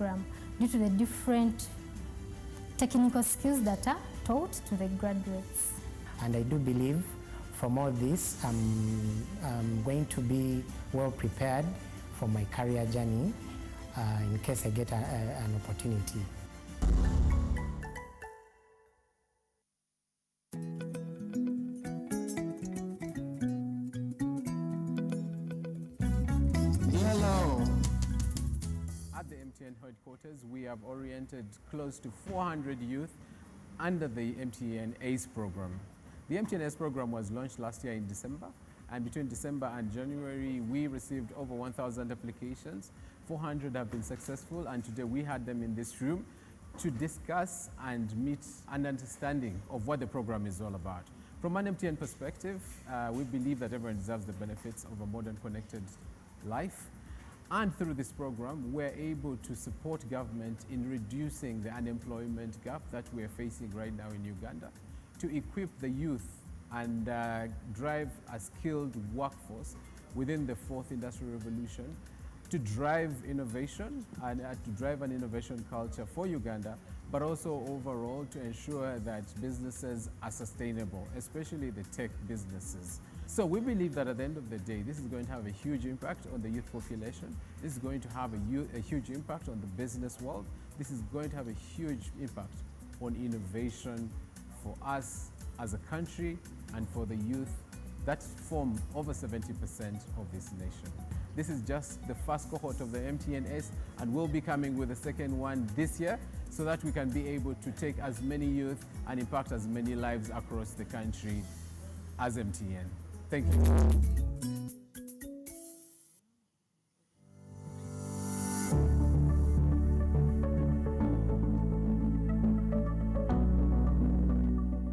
program due to the different technical skills that are taught to the graduates. And I do believe from all this, I'm going to be well prepared for my career journey in case I get an opportunity. At the MTN headquarters, we have oriented close to 400 youth under the MTN Ace program. The MTN Ace program was launched last year in December, and between December and January, we received over 1,000 applications. 400 have been successful, and today we had them in this room to discuss and meet an understanding of what the program is all about. From an MTN perspective, we believe that everyone deserves the benefits of a modern connected life. And through this program, we're able to support government in reducing the unemployment gap that we're facing right now in Uganda, to equip the youth and drive a skilled workforce within the fourth industrial revolution, to drive innovation and to drive an innovation culture for Uganda, but also overall to ensure that businesses are sustainable, especially the tech businesses. So we believe that at the end of the day, this is going to have a huge impact on the youth population. This is going to have a huge impact on the business world. This is going to have a huge impact on innovation for us as a country and for the youth that form over 70% of this nation. This is just the first cohort of the MTN Ace, and we'll be coming with a second one this year so that we can be able to take as many youth and impact as many lives across the country as MTN. Thank you.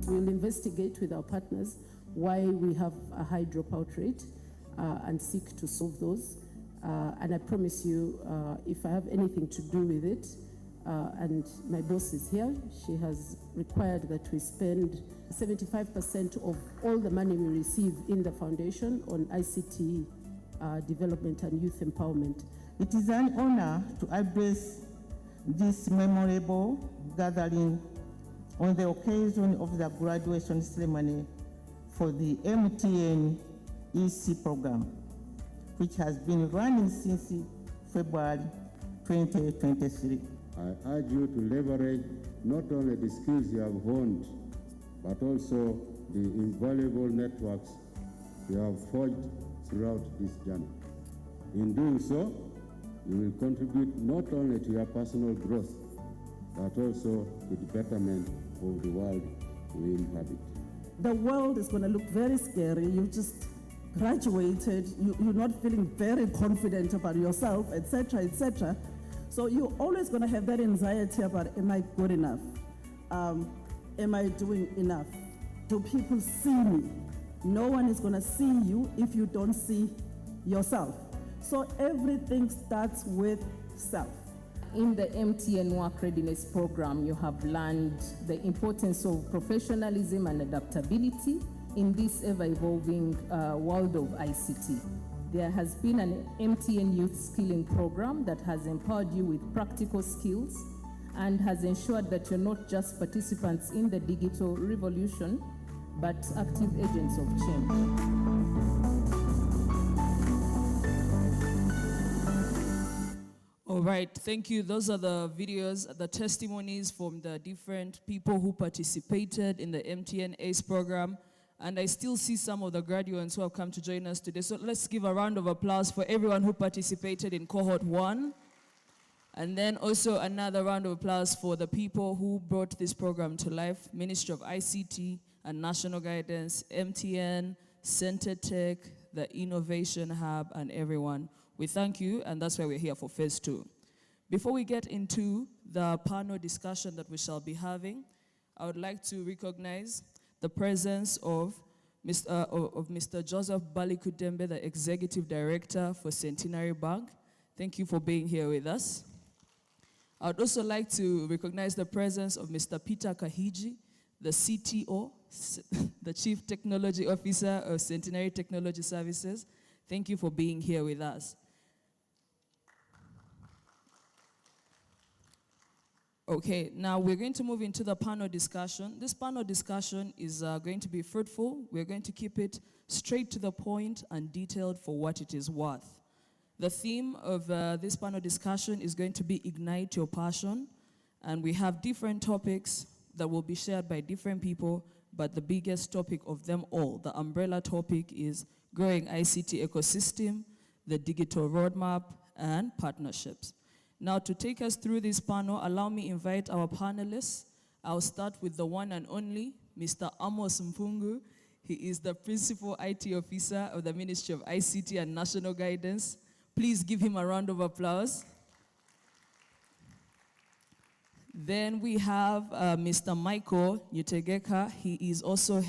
We'll investigate with our partners why we have a high dropout rate and seek to solve those. And I promise you, if I have anything to do with it, and my boss is here, she has required that we spend 75% of all the money we receive in the foundation on ICT development and youth empowerment. It is an honor to address this memorable gathering on the occasion of the graduation ceremony for the MTN Ace program, which has been running since February 2023. I urge you to leverage not only the skills you have honed, but also the invaluable networks you have forged throughout this journey. In doing so, you will contribute not only to your personal growth, but also to the betterment of the world we inhabit. The world is going to look very scary. You just graduated, you're not feeling very confident about yourself, etc., etc. So you're always going to have that anxiety about, am I good enough? Am I doing enough? Do people see me? No one is going to see you if you don't see yourself. So everything starts with self. In the MTN Work Readiness Program, you have learned the importance of professionalism and adaptability in this ever-evolving world of ICT. There has been an MTN Youth Skilling Program that has empowered you with practical skills and has ensured that you're not just participants in the digital revolution, but active agents of change. All right, thank you. Those are the videos, the testimonies from the different people who participated in the MTN Ace program. And I still see some of the graduates who have come to join us today. So let's give a round of applause for everyone who participated in cohort 1. And then also another round of applause for the people who brought this program to life: Ministry of ICT and National Guidance, MTN, Center Tech, the Innovation Hub, and everyone. We thank you, and that's why we're here for phase 2. Before we get into the panel discussion that we shall be having, I would like to recognize the presence of Mr. Joseph Balikudembe, the Executive Director for Centenary Bank. Thank you for being here with us. I would also like to recognize the presence of Mr. Peter Kahiji, the CTO, the Chief Technology Officer of Centenary Technology Services. Thank you for being here with us. Okay, now we're going to move into the panel discussion. This panel discussion is going to be fruitful. We're going to keep it straight to the point and detailed for what it is worth. The theme of this panel discussion is going to be Ignite Your Passion, and we have different topics that will be shared by different people, but the biggest topic of them all, the umbrella topic, is growing ICT ecosystem, the digital roadmap, and partnerships. Now, to take us through this panel, allow me invite our panelists. I'll start with the one and only, Mr. Amos Mpungu. He is the Principal IT Officer of the Ministry of ICT and National Guidance. Please give him a round of applause. Then we have Mr. Michael Nyutegeka. He is also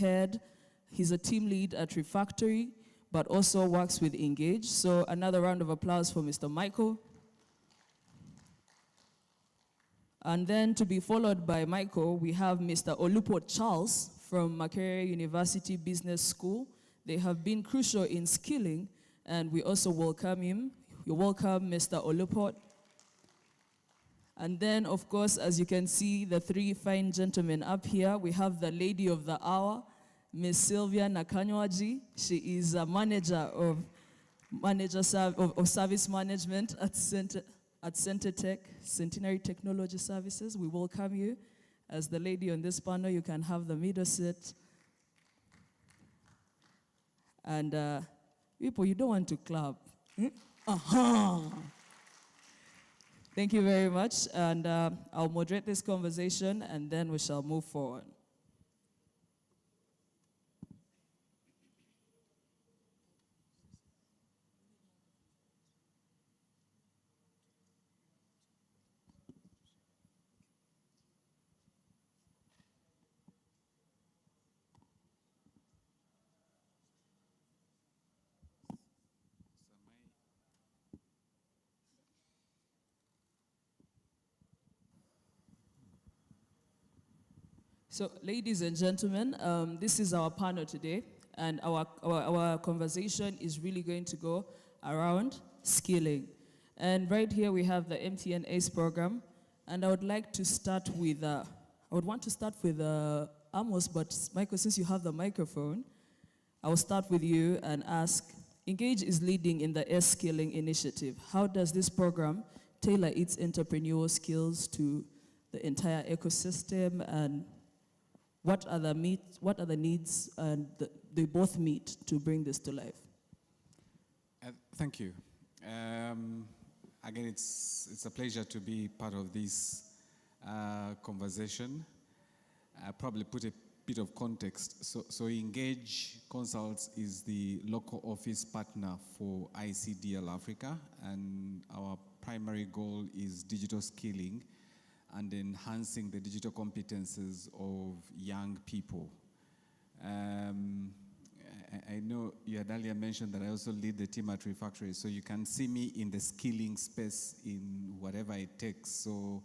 he's a team lead at Refactory, but also works with Engage. So another round of applause for Mr. Michael. And then to be followed by Michael, we have Mr. Olupo Charles from Makerere University Business School. They have been crucial in skilling, and we also welcome him. You're welcome, Mr. Olupo. And then, of course, as you can see, the three fine gentlemen up here, we have the lady of the hour, Ms. Sylvia Nakanywaji. She is a manager of service management at Centretech, Centenary Technology Services. We welcome you. As the lady on this panel, you can have the middle seat. And people, you don't want to clap. Thank you very much, and I'll moderate this conversation, and then we shall move forward. So, ladies and gentlemen, this is our panel today, and our conversation is really going to go around skilling. And right here we have the Mtn Ace program, and I would like to start with, Amos, but Michael, since you have the microphone, I will start with you and ask, Engage is leading in the S-Skilling initiative. How does this program tailor its entrepreneurial skills to the entire ecosystem, and what are the needs they both meet to bring this to life? Thank you. Again, it's a pleasure to be part of this conversation. I'll probably put a bit of context. So Engage Consults is the local office partner for ICDL Africa, and our primary goal is digital skilling and enhancing the digital competences of young people. I know you had earlier mentioned that I also lead the team at Refactory, so you can see me in the skilling space in whatever it takes. So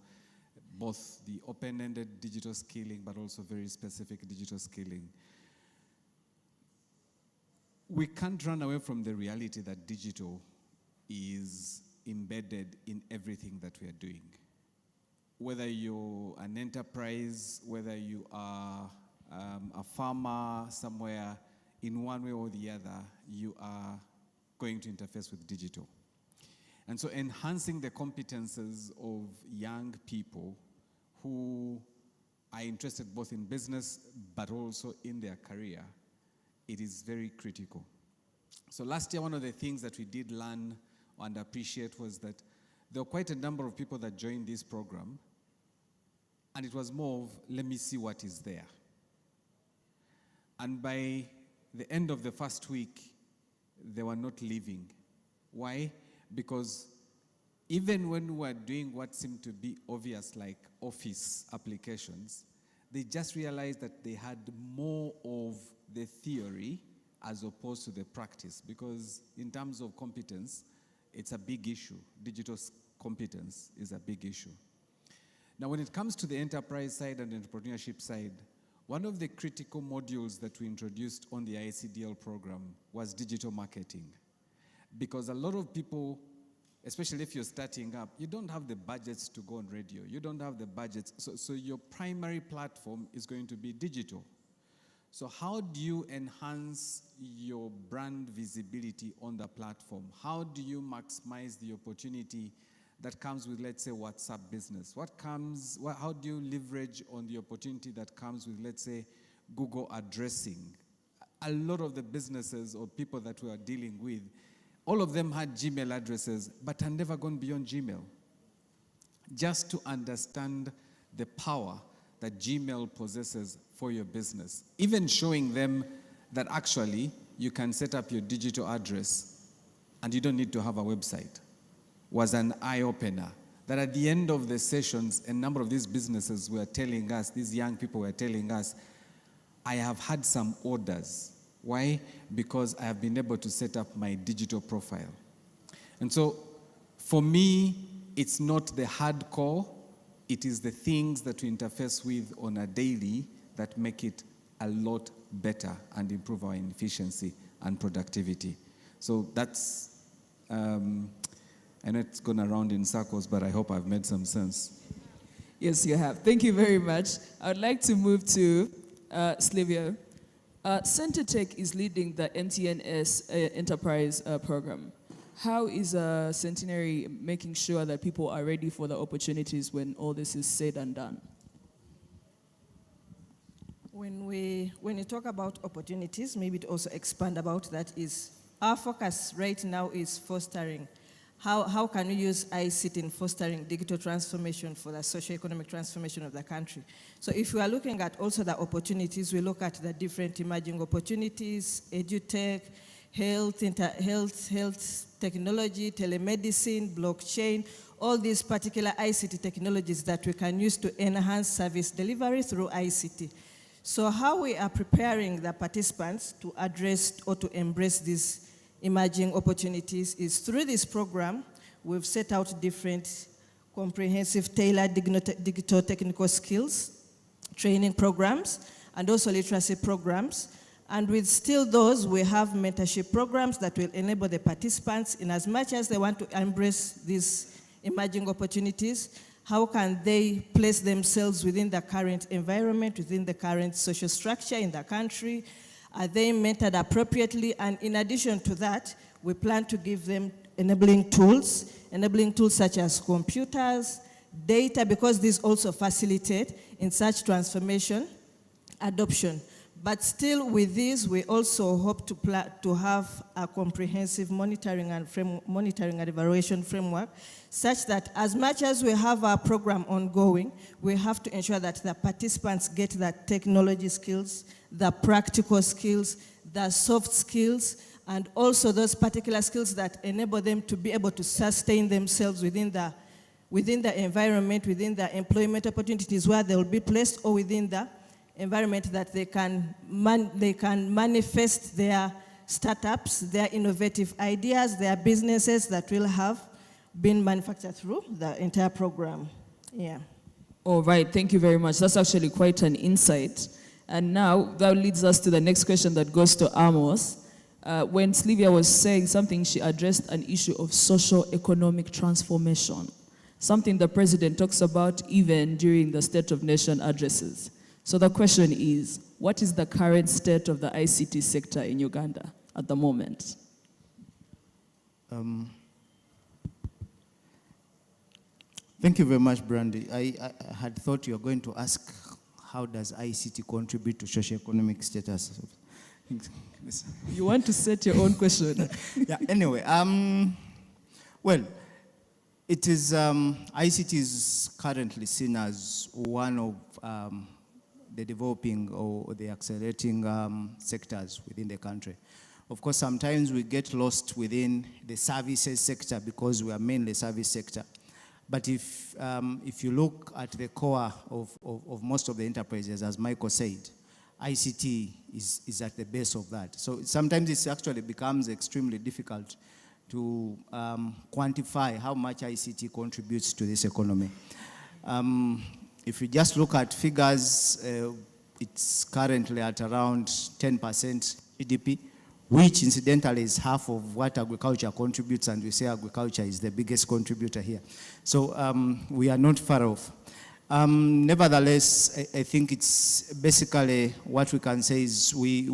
both the open-ended digital skilling, but also very specific digital skilling. We can't run away from the reality that digital is embedded in everything that we are doing. Whether you're an enterprise, whether you are a farmer somewhere, in one way or the other, you are going to interface with digital. And so enhancing the competences of young people who are interested both in business but also in their career, it is very critical. So last year, one of the things that we did learn and appreciate was that there were quite a number of people that joined this program, and it was more of, let me see what is there. And by the end of the first week, they were not leaving. Why? Because even when we were doing what seemed to be obvious, like office applications, they just realized that they had more of the theory as opposed to the practice, because in terms of competence, it's a big issue. Digital competence is a big issue. Now, when it comes to the enterprise side and entrepreneurship side, one of the critical modules that we introduced on the ICDL program was digital marketing. Because a lot of people especially if you're starting up, you don't have the budgets to go on radio. You don't have the budgets. So your primary platform is going to be digital. So how do you enhance your brand visibility on the platform? How do you maximize the opportunity that comes with, let's say, WhatsApp business? How do you leverage on the opportunity that comes with, let's say, Google addressing? A lot of the businesses or people that we are dealing with, all of them had Gmail addresses, but had never gone beyond Gmail. Just to understand the power that Gmail possesses for your business. Even showing them that actually you can set up your digital address and you don't need to have a website was an eye-opener. That at the end of the sessions, a number of these businesses were telling us, these young people were telling us, I have had some orders. Why? Because I have been able to set up my digital profile. And so, for me, it's not the hardcore, it is the things that we interface with on a daily that make it a lot better and improve our efficiency and productivity. So that's, I know it's gone around in circles, but I hope I've made some sense. Yes, you have. Thank you very much. I would like to move to Sylvia. Centretech is leading the Mtn Ace enterprise program. How is Centenary making sure that people are ready for the opportunities when all this is said and done? When you talk about opportunities, maybe to also expand about that is, our focus right now is fostering. How can we use ICT in fostering digital transformation for the socio-economic transformation of the country? So if we are looking at also the opportunities, we look at the different emerging opportunities, edutech, health technology, telemedicine, blockchain, all these particular ICT technologies that we can use to enhance service delivery through ICT. So how we are preparing the participants to address or to embrace these emerging opportunities is through this program, we've set out different comprehensive tailored digital technical skills, training programs, and also literacy programs. And with still those, we have mentorship programs that will enable the participants, in as much as they want to embrace these emerging opportunities, how can they place themselves within the current environment, within the current social structure in the country? Are they mentored appropriately? And in addition to that, we plan to give them enabling tools such as computers, data, because these also facilitate in such transformation, adoption. But still with this, we also hope to have a comprehensive monitoring and evaluation framework, such that as much as we have our program ongoing, we have to ensure that the participants get the technology skills, the practical skills, the soft skills, and also those particular skills that enable them to be able to sustain themselves within the environment, within the employment opportunities where they will be placed, or within the environment that they can manifest their startups, their innovative ideas, their businesses that will have been manufactured through the entire program. Yeah. All right, thank you very much. That's actually quite an insight. And now that leads us to the next question that goes to Amos. When Sylvia was saying something, she addressed an issue of socio-economic transformation, something the president talks about even during the State of Nation addresses. So the question is, what is the current state of the ICT sector in Uganda at the moment? Thank you very much, Brandy. I had thought you were going to ask, how does ICT contribute to socio-economic status? You want to set your own question. Yeah, anyway, well, it is, ICT is currently seen as one of the developing or the accelerating sectors within the country. Of course, sometimes we get lost within the services sector because we are mainly service sector. But if you look at the core of most of the enterprises, as Michael said, ICT is at the base of that. So sometimes it actually becomes extremely difficult to quantify how much ICT contributes to this economy. If you just look at figures, it's currently at around 10% GDP, which incidentally is half of what agriculture contributes, and we say agriculture is the biggest contributor here. So we are not far off. Nevertheless, I think it's basically what we can say is we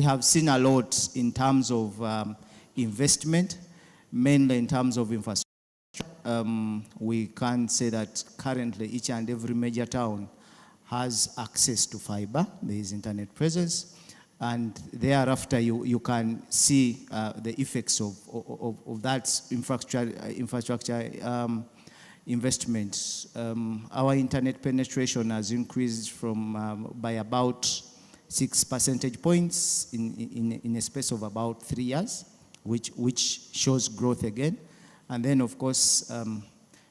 have seen a lot in terms of investment, mainly in terms of infrastructure. We can say that currently each and every major town has access to fiber. There is internet presence, and thereafter you can see the effects of that infrastructure investment. Our internet penetration has increased from by about 6 percentage points in a space of about 3 years, which shows growth again. And then, of course,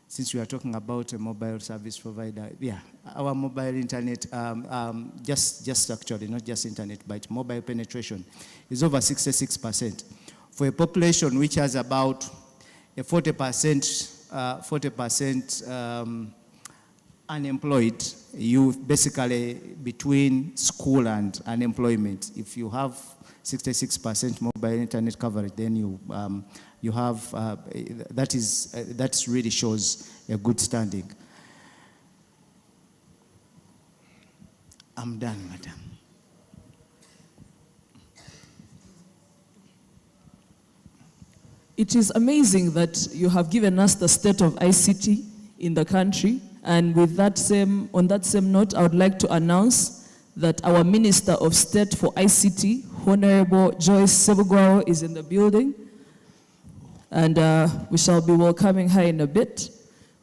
since we are talking about a mobile service provider, yeah, our mobile internet, just actually, not just internet, but mobile penetration is over 66%. For a population which has about a 40% unemployed, you basically between school and unemployment. If you have 66% mobile internet coverage, then you have that really shows a good standing. I'm done, madam. It is amazing that you have given us the state of ICT in the country, and with that on that same note, I would like to announce that our Minister of State for ICT, Honorable Joyce Sebugwaro, is in the building, and we shall be welcoming her in a bit.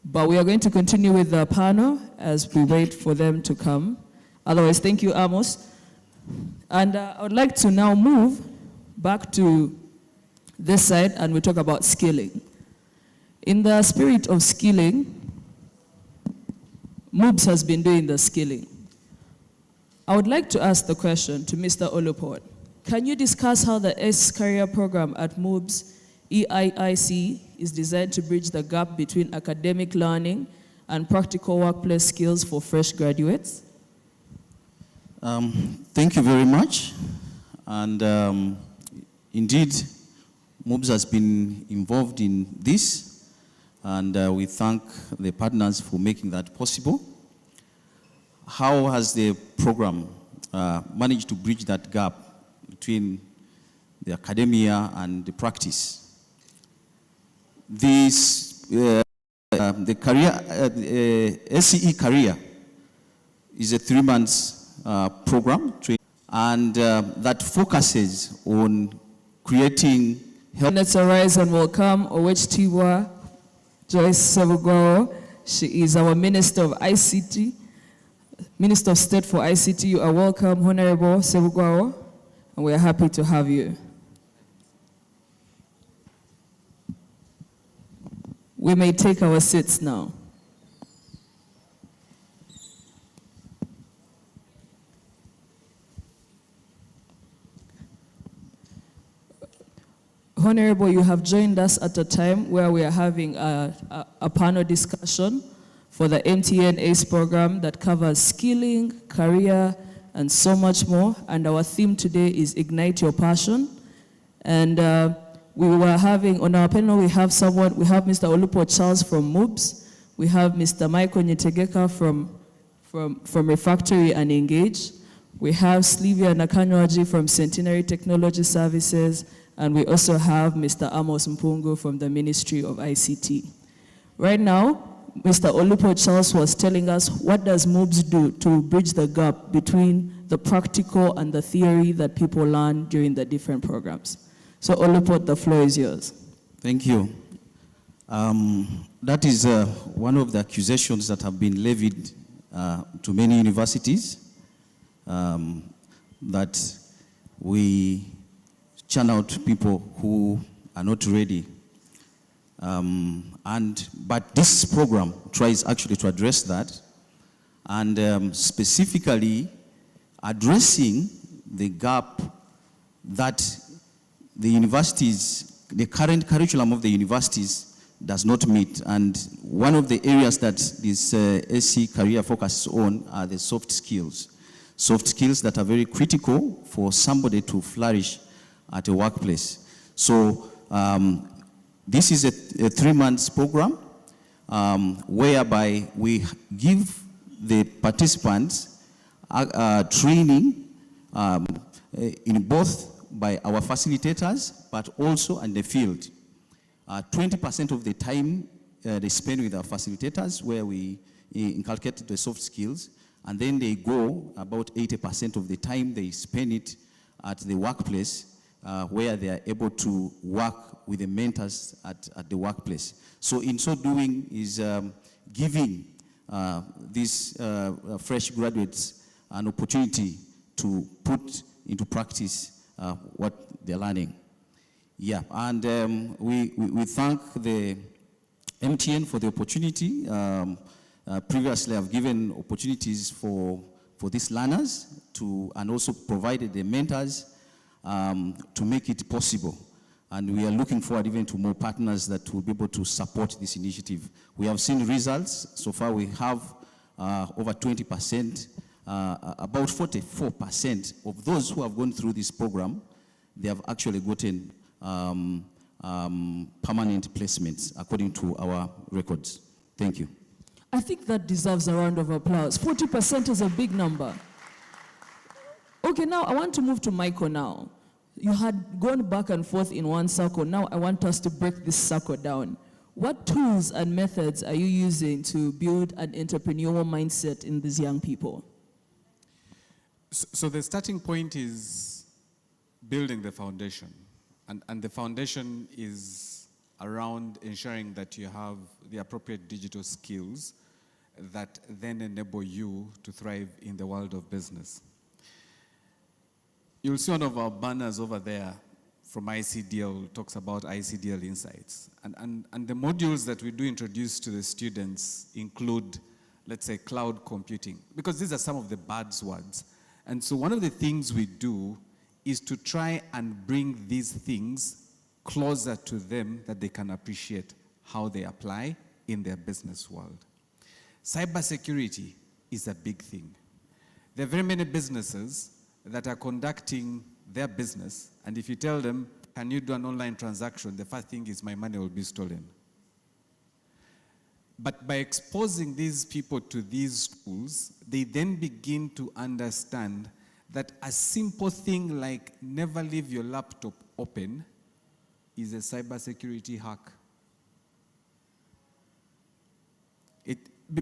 But we are going to continue with the panel as we wait for them to come. Otherwise, thank you, Amos. And I would like to now move back to this side, and we talk about skilling. In the spirit of skilling, MOOBS has been doing the skilling. I would like to ask the question to Mr. Oluport. Can you discuss how the ACE career program at MOOBS EIIC is designed to bridge the gap between academic learning and practical workplace skills for fresh graduates? Thank you very much. And indeed, MOOBS has been involved in this, and we thank the partners for making that possible. How has the program managed to bridge that gap between the academia and the practice? This, the career, SCE career is a 3-month program, and that focuses on creating help. Let's arise and welcome Owechitiwa Joyce Sebugwaro. She is our Minister of ICT, Minister of State for ICT. You are welcome, Honorable Sebugwaro, and we are happy to have you. We may take our seats now. Honorable, you have joined us at a time where we are having a panel discussion for the Mtn Ace program that covers skilling, career, and so much more. And our theme today is Ignite Your Passion. And we were having, on our panel, we have Mr. Oluport Charles from MOOBS. We have Mr. Michael Nyitegeka from Refactory and Engage. We have Slivia Nakanywaji from Centenary Technology Services. And we also have Mr. Amos Mpungu from the Ministry of ICT. Right now, Mr. Oluport Charles was telling us what does MOOBS do to bridge the gap between the practical and the theory that people learn during the different programs. So Oluport, the floor is yours. Thank you. That is one of the accusations that have been levied to many universities, that we churn out people who are not ready. But this program tries actually to address that, and specifically addressing the gap that the universities, the current curriculum of the universities does not meet. And one of the areas that this SC career focuses on are the soft skills that are very critical for somebody to flourish at a workplace. So this is a 3-month program whereby we give the participants training in both by our facilitators, but also in the field. 20% of the time they spend with our facilitators, where we inculcate the soft skills, and then they go about 80% of the time they spend it at the workplace, where they are able to work with the mentors at the workplace. So in so doing is giving these fresh graduates an opportunity to put into practice what they're learning. Yeah, and we thank the MTN for the opportunity. Previously, I've given opportunities for these learners and also provided the mentors to make it possible. And we are looking forward even to more partners that will be able to support this initiative. We have seen results. So far, we have over 20%, about 44% of those who have gone through this program, they have actually gotten permanent placements according to our records. Thank you. I think that deserves a round of applause. 40% is a big number. Okay, now I want to move to Michael now. You had gone back and forth in one circle. Now I want us to break this circle down. What tools and methods are you using to build an entrepreneurial mindset in these young people? So the starting point is building the foundation. And the foundation is around ensuring that you have the appropriate digital skills that then enable you to thrive in the world of business. You'll see one of our banners over there from ICDL talks about ICDL Insights. And the modules that we do introduce to the students include, let's say, cloud computing, because these are some of the buzzwords. And so one of the things we do is to try and bring these things closer to them that they can appreciate how they apply in their business world. Cybersecurity is a big thing. There are very many businesses that are conducting their business, and if you tell them, can you do an online transaction, the first thing is my money will be stolen. But by exposing these people to these tools, they then begin to understand that a simple thing like never leave your laptop open is a cybersecurity hack.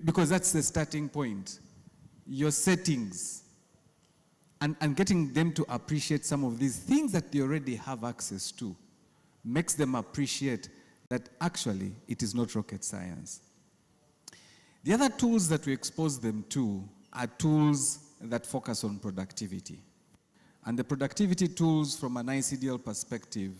Because that's the starting point. Your settings, and getting them to appreciate some of these things that they already have access to makes them appreciate that actually it is not rocket science. The other tools that we expose them to are tools that focus on productivity. And the productivity tools from an ICDL perspective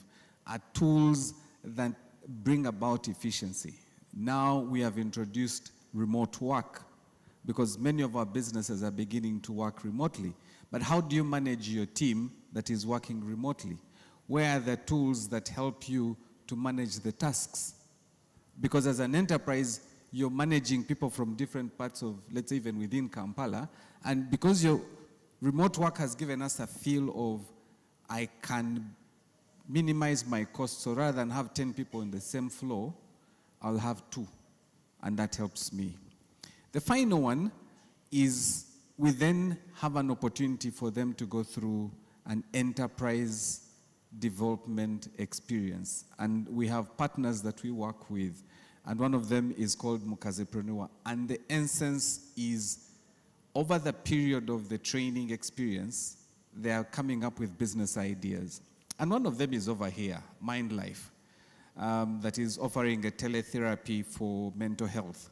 are tools that bring about efficiency. Now we have introduced remote work because many of our businesses are beginning to work remotely. But how do you manage your team that is working remotely? Where are the tools that help you to manage the tasks? Because as an enterprise, you're managing people from different parts of, let's say even within Kampala, and because your remote work has given us a feel of, I can minimize my costs, so rather than have 10 people in the same floor, I'll have 2, and that helps me. The final one is we then have an opportunity for them to go through an enterprise development experience. And we have partners that we work with, and one of them is called Mukazepreneur. And the essence is, over the period of the training experience, they are coming up with business ideas. And one of them is over here, Mind Life, that is offering a teletherapy for mental health.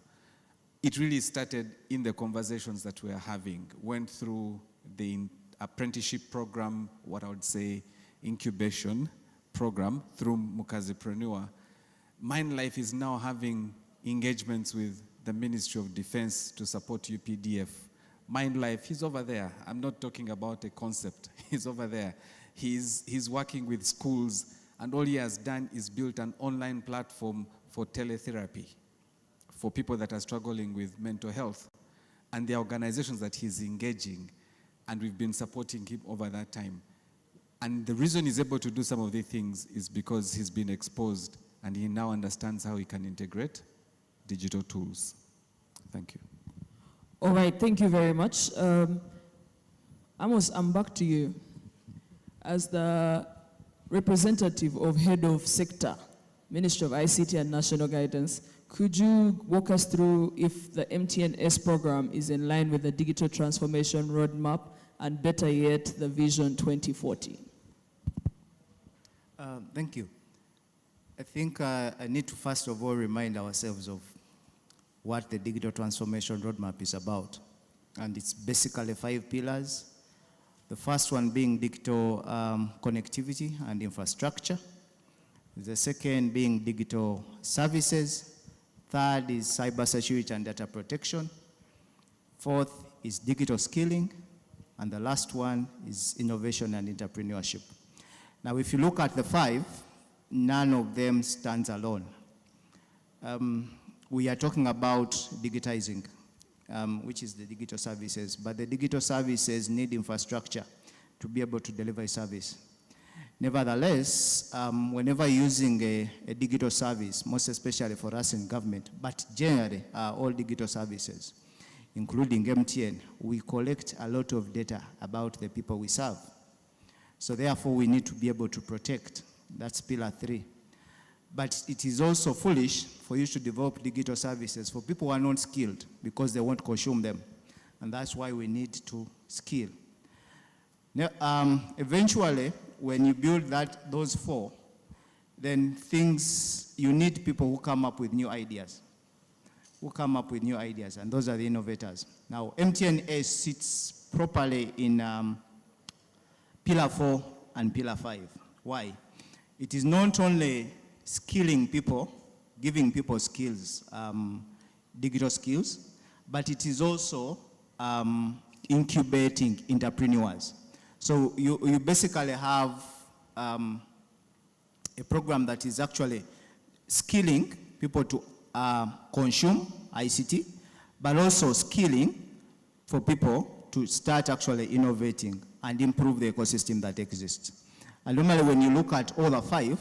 It really started in the conversations that we are having, went through the apprenticeship program, what I would say incubation program through Mukazepreneur. Mind Life is now having engagements with the Ministry of Defense to support UPDF. Mind Life, he's over there. I'm not talking about a concept. He's over there. He's working with schools, and all he has done is built an online platform for teletherapy for people that are struggling with mental health. And the organizations that he's engaging, and we've been supporting him over that time. And the reason he's able to do some of these things is because he's been exposed and he now understands how he can integrate digital tools. Thank you. All right, thank you very much. Amos, I'm back to you. As the representative of Head of Sector, Ministry of ICT and National Guidance, could you walk us through if the Mtn Ace program is in line with the digital transformation roadmap and better yet, the Vision 2040? Thank you. I think I need to first of all remind ourselves of what the digital transformation roadmap is about. And it's basically 5 pillars. The first one being digital connectivity and infrastructure. The second being digital services. Third is cybersecurity and data protection. Fourth is digital skilling. And the last one is innovation and entrepreneurship. Now, if you look at the 5, none of them stands alone. We are talking about digitizing, which is the digital services, but the digital services need infrastructure to be able to deliver a service. Nevertheless, whenever using a digital service, most especially for us in government, but generally all digital services, including MTN, we collect a lot of data about the people we serve. So therefore, we need to be able to protect. That's pillar 3. But it is also foolish for you to develop digital services for people who are not skilled because they won't consume them. And that's why we need to skill. Now, eventually, when you build those 4, then you need people who come up with new ideas. And those are the innovators. Now, Mtn Ace sits properly in pillar 4 and pillar 5. Why? It is not only skilling people, giving people skills, digital skills, but it is also incubating entrepreneurs. So you basically have a program that is actually skilling people to consume ICT, but also skilling for people to start actually innovating and improve the ecosystem that exists. And normally when you look at all the 5,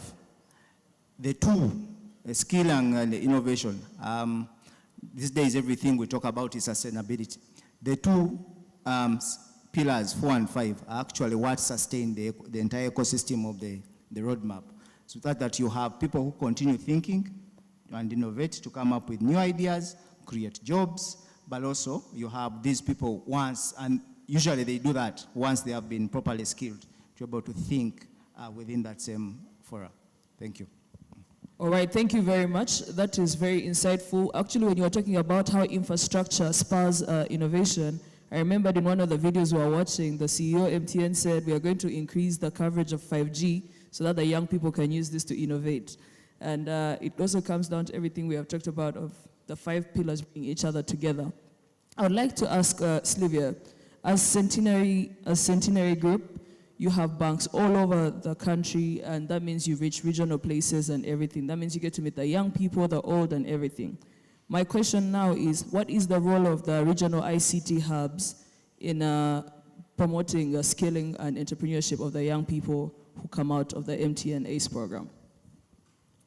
the 2, skill and innovation, these days everything we talk about is sustainability. The 2 pillars, 4 and 5, are actually what sustain the entire ecosystem of the roadmap. So that you have people who continue thinking and innovate to come up with new ideas, create jobs, but also you have these people once, and usually they do that once they have been properly skilled to be able to think within that same forum. Thank you. All right, thank you very much. That is very insightful. Actually, when you were talking about how infrastructure spurs innovation, I remembered in one of the videos we were watching, the CEO MTN said we are going to increase the coverage of 5G so that the young people can use this to innovate. And it also comes down to everything we have talked about of the 5 pillars bringing each other together. I would like to ask Sylvia, as Centenary Group, you have banks all over the country, and that means you reach regional places and everything. That means you get to meet the young people, the old, and everything. My question now is, what is the role of the regional ICT hubs in promoting scaling and entrepreneurship of the young people who come out of the Mtn Ace program?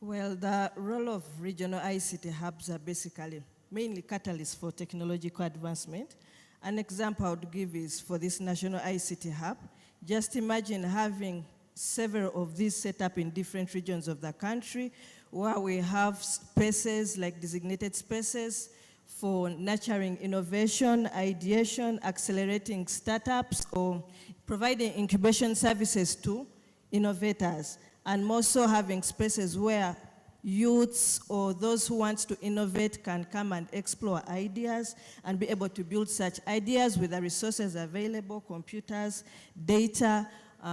Well, the role of regional ICT hubs are basically mainly catalysts for technological advancement. An example I would give is for this national ICT hub. Just imagine having several of these set up in different regions of the country where we have spaces like designated spaces for nurturing innovation, ideation, accelerating startups, or providing incubation services to innovators, and also having spaces where youths or those who want to innovate can come and explore ideas and be able to build such ideas with the resources available, computers, data,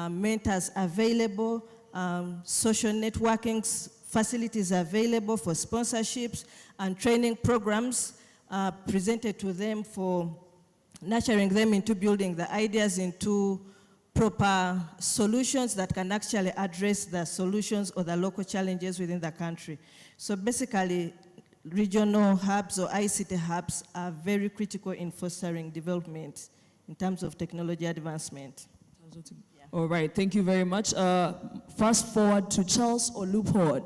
mentors available, social networking facilities available for sponsorships, and training programs presented to them for nurturing them into building the ideas into proper solutions that can actually address the solutions or the local challenges within the country. So basically, regional hubs or ICT hubs are very critical in fostering development in terms of technology advancement. Yeah. All right, thank you very much. Fast forward to Charles Oluphod.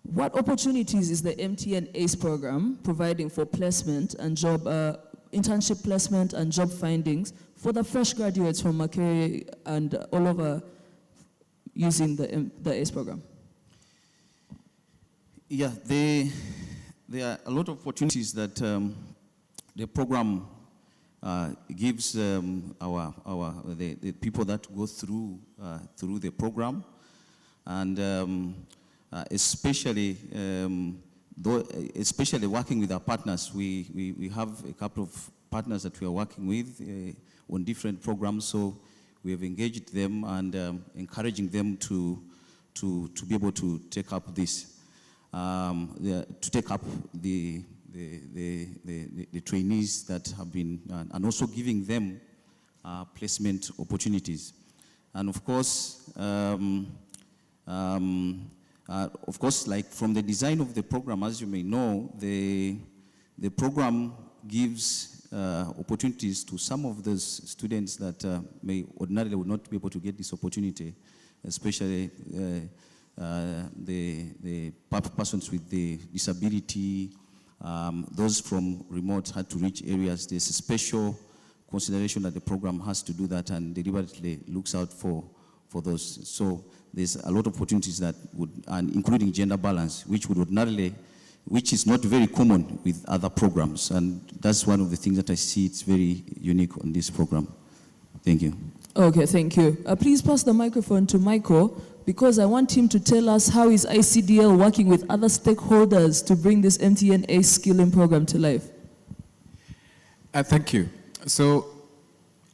What opportunities is the MTN Ace program providing for placement and job, internship placement and job findings for the fresh graduates from Makerere and all over using the Ace program? Yeah, there are a lot of opportunities that the program gives the people that go through the program, and especially working with our partners. We have a couple of partners that we are working with on different programs, so we have engaged them and encouraging them to be able to take up this, to take up the trainees that have been, and also giving them placement opportunities. And of course, like from the design of the program, as you may know, the program gives opportunities to some of those students that may ordinarily would not be able to get this opportunity, especially the persons with the disability, those from remote hard-to-reach areas. There's a special consideration that the program has to do that and deliberately looks out for those. So there's a lot of opportunities that would, and including gender balance, which would ordinarily, which is not very common with other programs. And that's one of the things that I see it's very unique on this program. Thank you. Okay, thank you. Please pass the microphone to Michael, because I want him to tell us how is ICDL working with other stakeholders to bring this MTN Ace skilling program to life. Thank you. So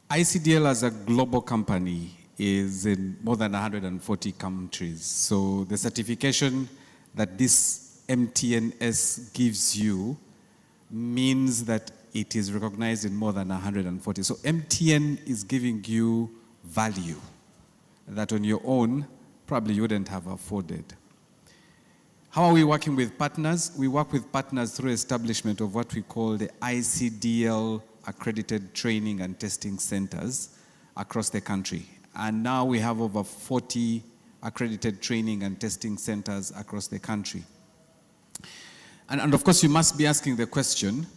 ICDL as a global company is in more than 140 countries. So the certification that this MTN Ace gives you means that it is recognized in more than 140. So MTN is giving you value that on your own probably you wouldn't have afforded. How are we working with partners? We work with partners through establishment of what we call the ICDL accredited training and testing centers across the country. And now we have over 40 accredited training and testing centers across the country. And of course, you must be asking the question,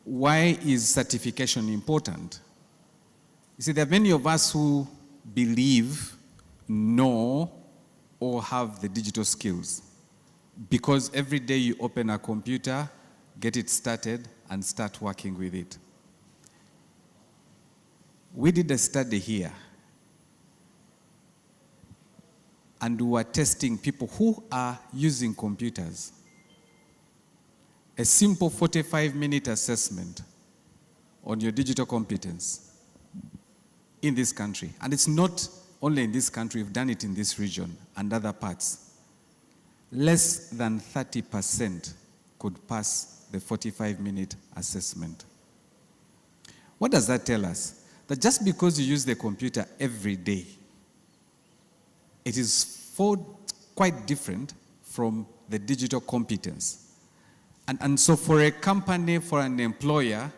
why is certification important? You see, there are many of us who believe, know, or have the digital skills. Because every day you open a computer, get it started, and start working with it. We did a study here, and we were testing people who are using computers. A simple 45-minute assessment on your digital competence in this country. And it's not only in this country, we've done it in this region and other parts. Less than 30% could pass the 45-minute assessment. What does that tell us? That just because you use the computer every day, it is quite different from the digital competence. And so for a company, for an employer,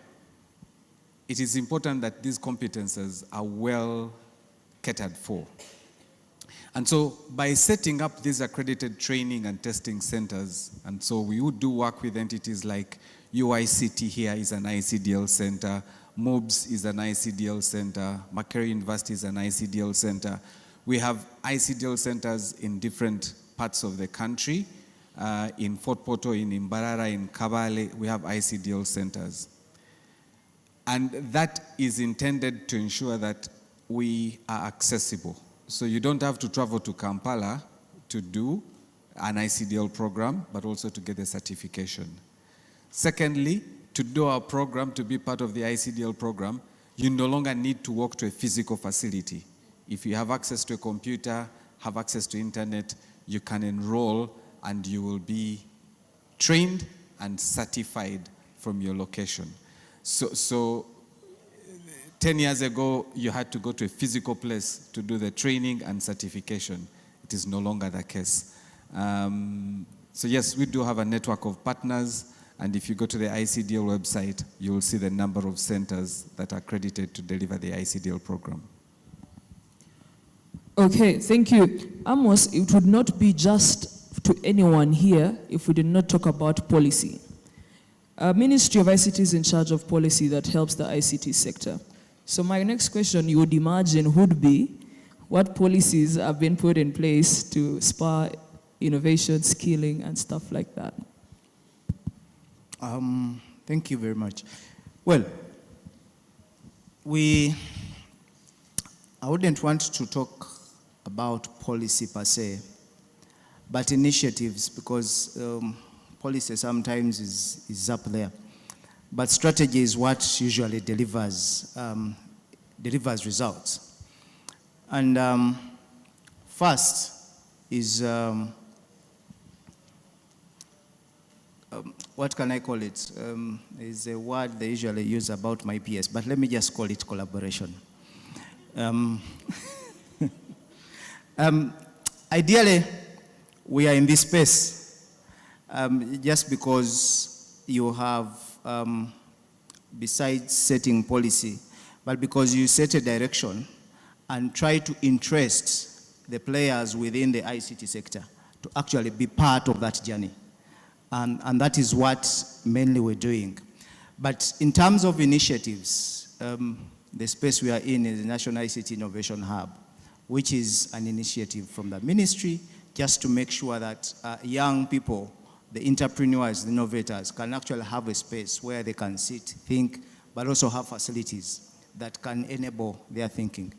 it is important that these competences are well catered for. And so by setting up these accredited training and testing centers, and so we would do work with entities like UICT here is an ICDL center, MOBS is an ICDL center, Makerere University is an ICDL center. We have ICDL centers in different parts of the country. In Fort Portal, in Mbarara, in Kabale, we have ICDL centers. And that is intended to ensure that we are accessible. So you don't have to travel to Kampala to do an ICDL program, but also to get a certification. Secondly, to do our program, to be part of the ICDL program, you no longer need to walk to a physical facility. If you have access to a computer, have access to internet, you can enroll and you will be trained and certified from your location. So 10 years ago, you had to go to a physical place to do the training and certification. It is no longer the case. So yes, we do have a network of partners, and if you go to the ICDL website, you will see the number of centers that are accredited to deliver the ICDL program. Okay, thank you. Amos, it would not be just to anyone here if we did not talk about policy. Ministry of ICT is in charge of policy that helps the ICT sector. So my next question you would imagine would be, what policies have been put in place to spur innovation, skilling, and stuff like that? Thank you very much. Well, I wouldn't want to talk about policy per se, but initiatives, because policy sometimes is up there. But strategy is what usually delivers results. And first is, what can I call it? Is a word they usually use about my peers, but let me just call it collaboration. Ideally, we are in this space just because you have, besides setting policy, but because you set a direction and try to interest the players within the ICT sector to actually be part of that journey. And that is what mainly we're doing. But in terms of initiatives, the space we are in is the National ICT Innovation Hub, which is an initiative from the ministry just to make sure that young people, the entrepreneurs, the innovators, can actually have a space where they can sit, think, but also have facilities that can enable their thinking.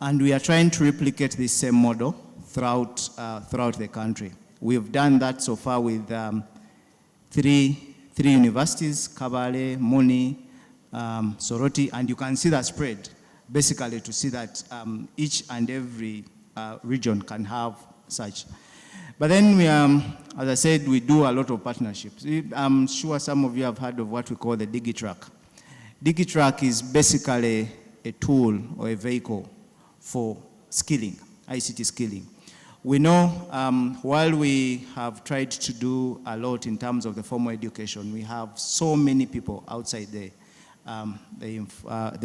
And we are trying to replicate this same model throughout the country. We've done that so far with three universities, Kabale, Muni, Soroti, and you can see that spread, basically to see that each and every region can have such. But then, as I said, we do a lot of partnerships. I'm sure some of you have heard of what we call the DigiTrack. DigiTrack is basically a tool or a vehicle for skilling, ICT skilling. We know while we have tried to do a lot in terms of the formal education, we have so many people outside the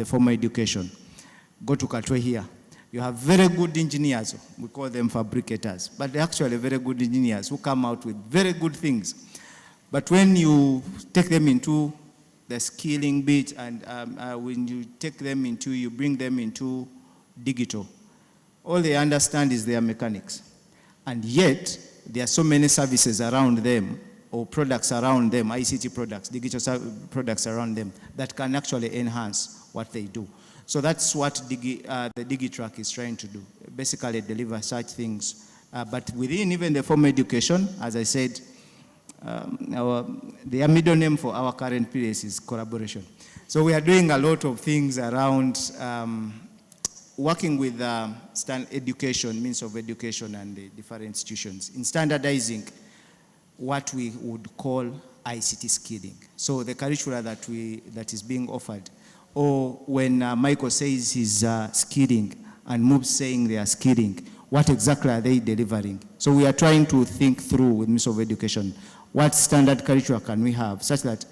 formal education. Go to Katwe here. You have very good engineers, we call them fabricators, but they're actually very good engineers who come out with very good things. But when you take them into the skilling bit and when you take them into, you bring them into digital, all they understand is their mechanics. And yet, there are so many services around them, or products around them, ICT products, digital products around them, that can actually enhance what they do. So that's what the DigiTrack is trying to do, basically deliver such things. But within even the formal education, as I said, the middle name for our current place is collaboration. So we are doing a lot of things around working with education, means of education and the different institutions in standardizing what we would call ICT skilling. So the curricula that is being offered, or when Michael says he's skilling and Moob's saying they are skilling, what exactly are they delivering? So we are trying to think through with Ministry of Education, what standard curricula can we have such that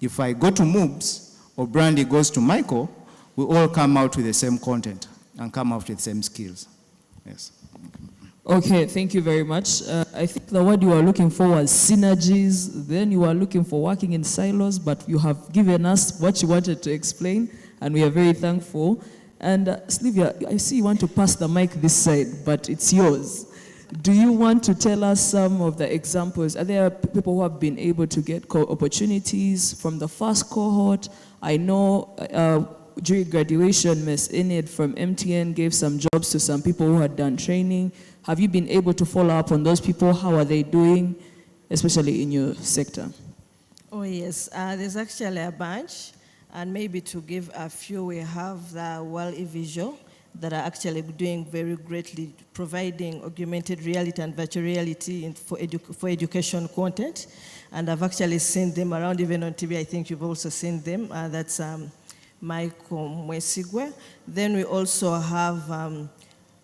if I go to Moob's or Brandy goes to Michael, we all come out with the same content and come out with the same skills. Yes. Okay, thank you very much. I think the word you are looking for was synergies. Then you are looking for working in silos, but you have given us what you wanted to explain, and we are very thankful. And Sylvia, I see you want to pass the mic this side, but it's yours. Do you want to tell us some of the examples? Are there people who have been able to get opportunities from the first cohort? I know during graduation, Ms. Enid from MTN gave some jobs to some people who had done training. Have you been able to follow up on those people? How are they doing, especially in your sector? Oh, yes. There's actually a bunch. And maybe to give a few, we have the World eVisual that are actually doing very greatly, providing augmented reality and virtual reality for education content. And I've actually seen them around, even on TV. I think you've also seen them. That's Michael Mwesigwe. Then we also have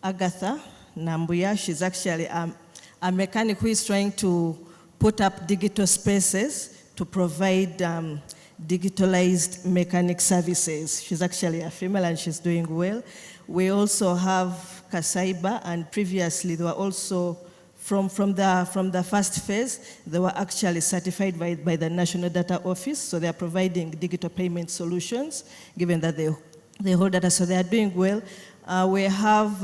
Agatha Nambuya. She's actually a mechanic who is trying to put up digital spaces to provide digitalized mechanic services. She's actually a female and she's doing well. We also have Kasaiba, and previously they were also from the first phase, they were actually certified by the National Data Office, so they are providing digital payment solutions, given that they hold data, so they are doing well. We have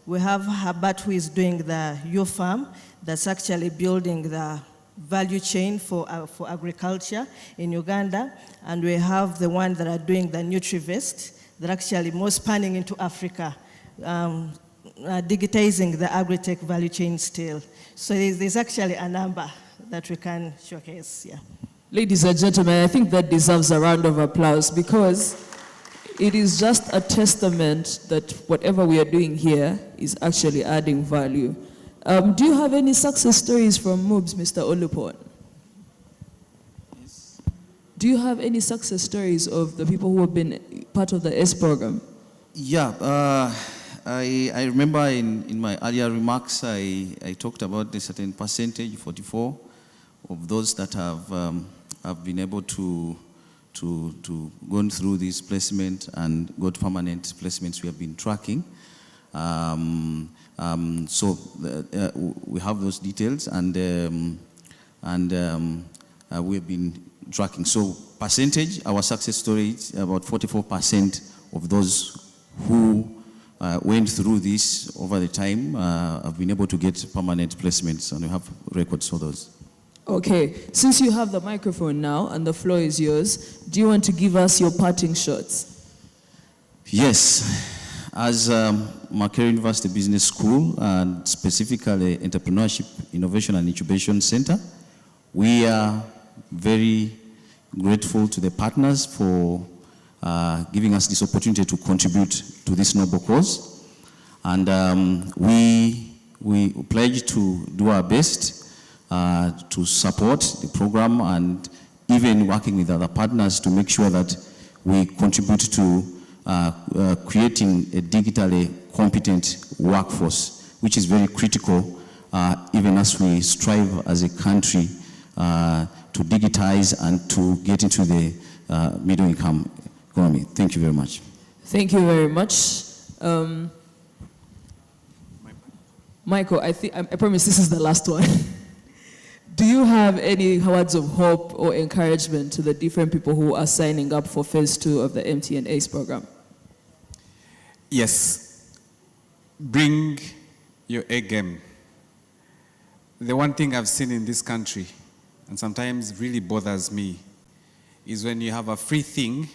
Habat, who is doing the U-Farm, that's actually building the value chain for agriculture in Uganda, and we have the one that are doing the NutriVest, that actually more spanning into Africa, digitizing the agri-tech value chain still. So there's actually a number that we can showcase, yeah. Ladies and gentlemen, I think that deserves a round of applause, because it is just a testament that whatever we are doing here is actually adding value. Do you have any success stories from MOOBS, Mr. Olupon? Yes. Do you have any success stories of the people who have been part of the ACE program? Yeah, I remember in my earlier remarks, I talked about a certain percentage, 44, of those that have been able to go through this placement and got permanent placements we have been tracking. So we have those details, and we have been tracking. So percentage, our success story is about 44% of those who went through this over the time have been able to get permanent placements, and we have records for those. Okay, since you have the microphone now and the floor is yours, do you want to give us your parting shots? Yes. As Makerere University Business School, and specifically Entrepreneurship, Innovation and Incubation Center, we are very grateful to the partners for giving us this opportunity to contribute to this noble cause. And we pledge to do our best to support the program, and even working with other partners to make sure that we contribute to creating a digitally competent workforce, which is very critical even as we strive as a country to digitize and to get into the middle income economy. Thank you very much. Thank you very much. Michael, I promise this is the last one. Do you have any words of hope or encouragement to the different people who are signing up for phase 2 of the Mtn Ace program? Yes. Bring your A game. The one thing I've seen in this country, and sometimes really bothers me, is when you have a free thing,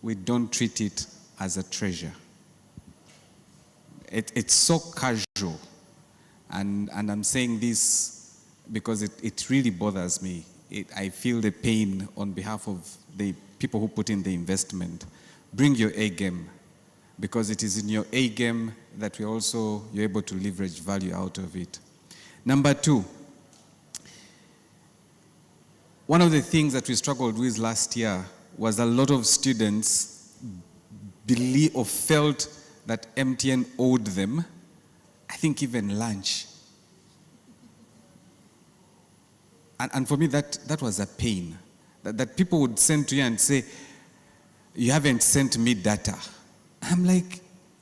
we don't treat it as a treasure. It's so casual. And I'm saying this because it really bothers me. I feel the pain on behalf of the people who put in the investment. Bring your A game, because it is in your A game that you're able to leverage value out of it. Number 2, one of the things that we struggled with last year was a lot of students believe or felt that MTN owed them, I think even lunch. And for me, that was a pain. That people would send to you and say, you haven't sent me data. I'm like,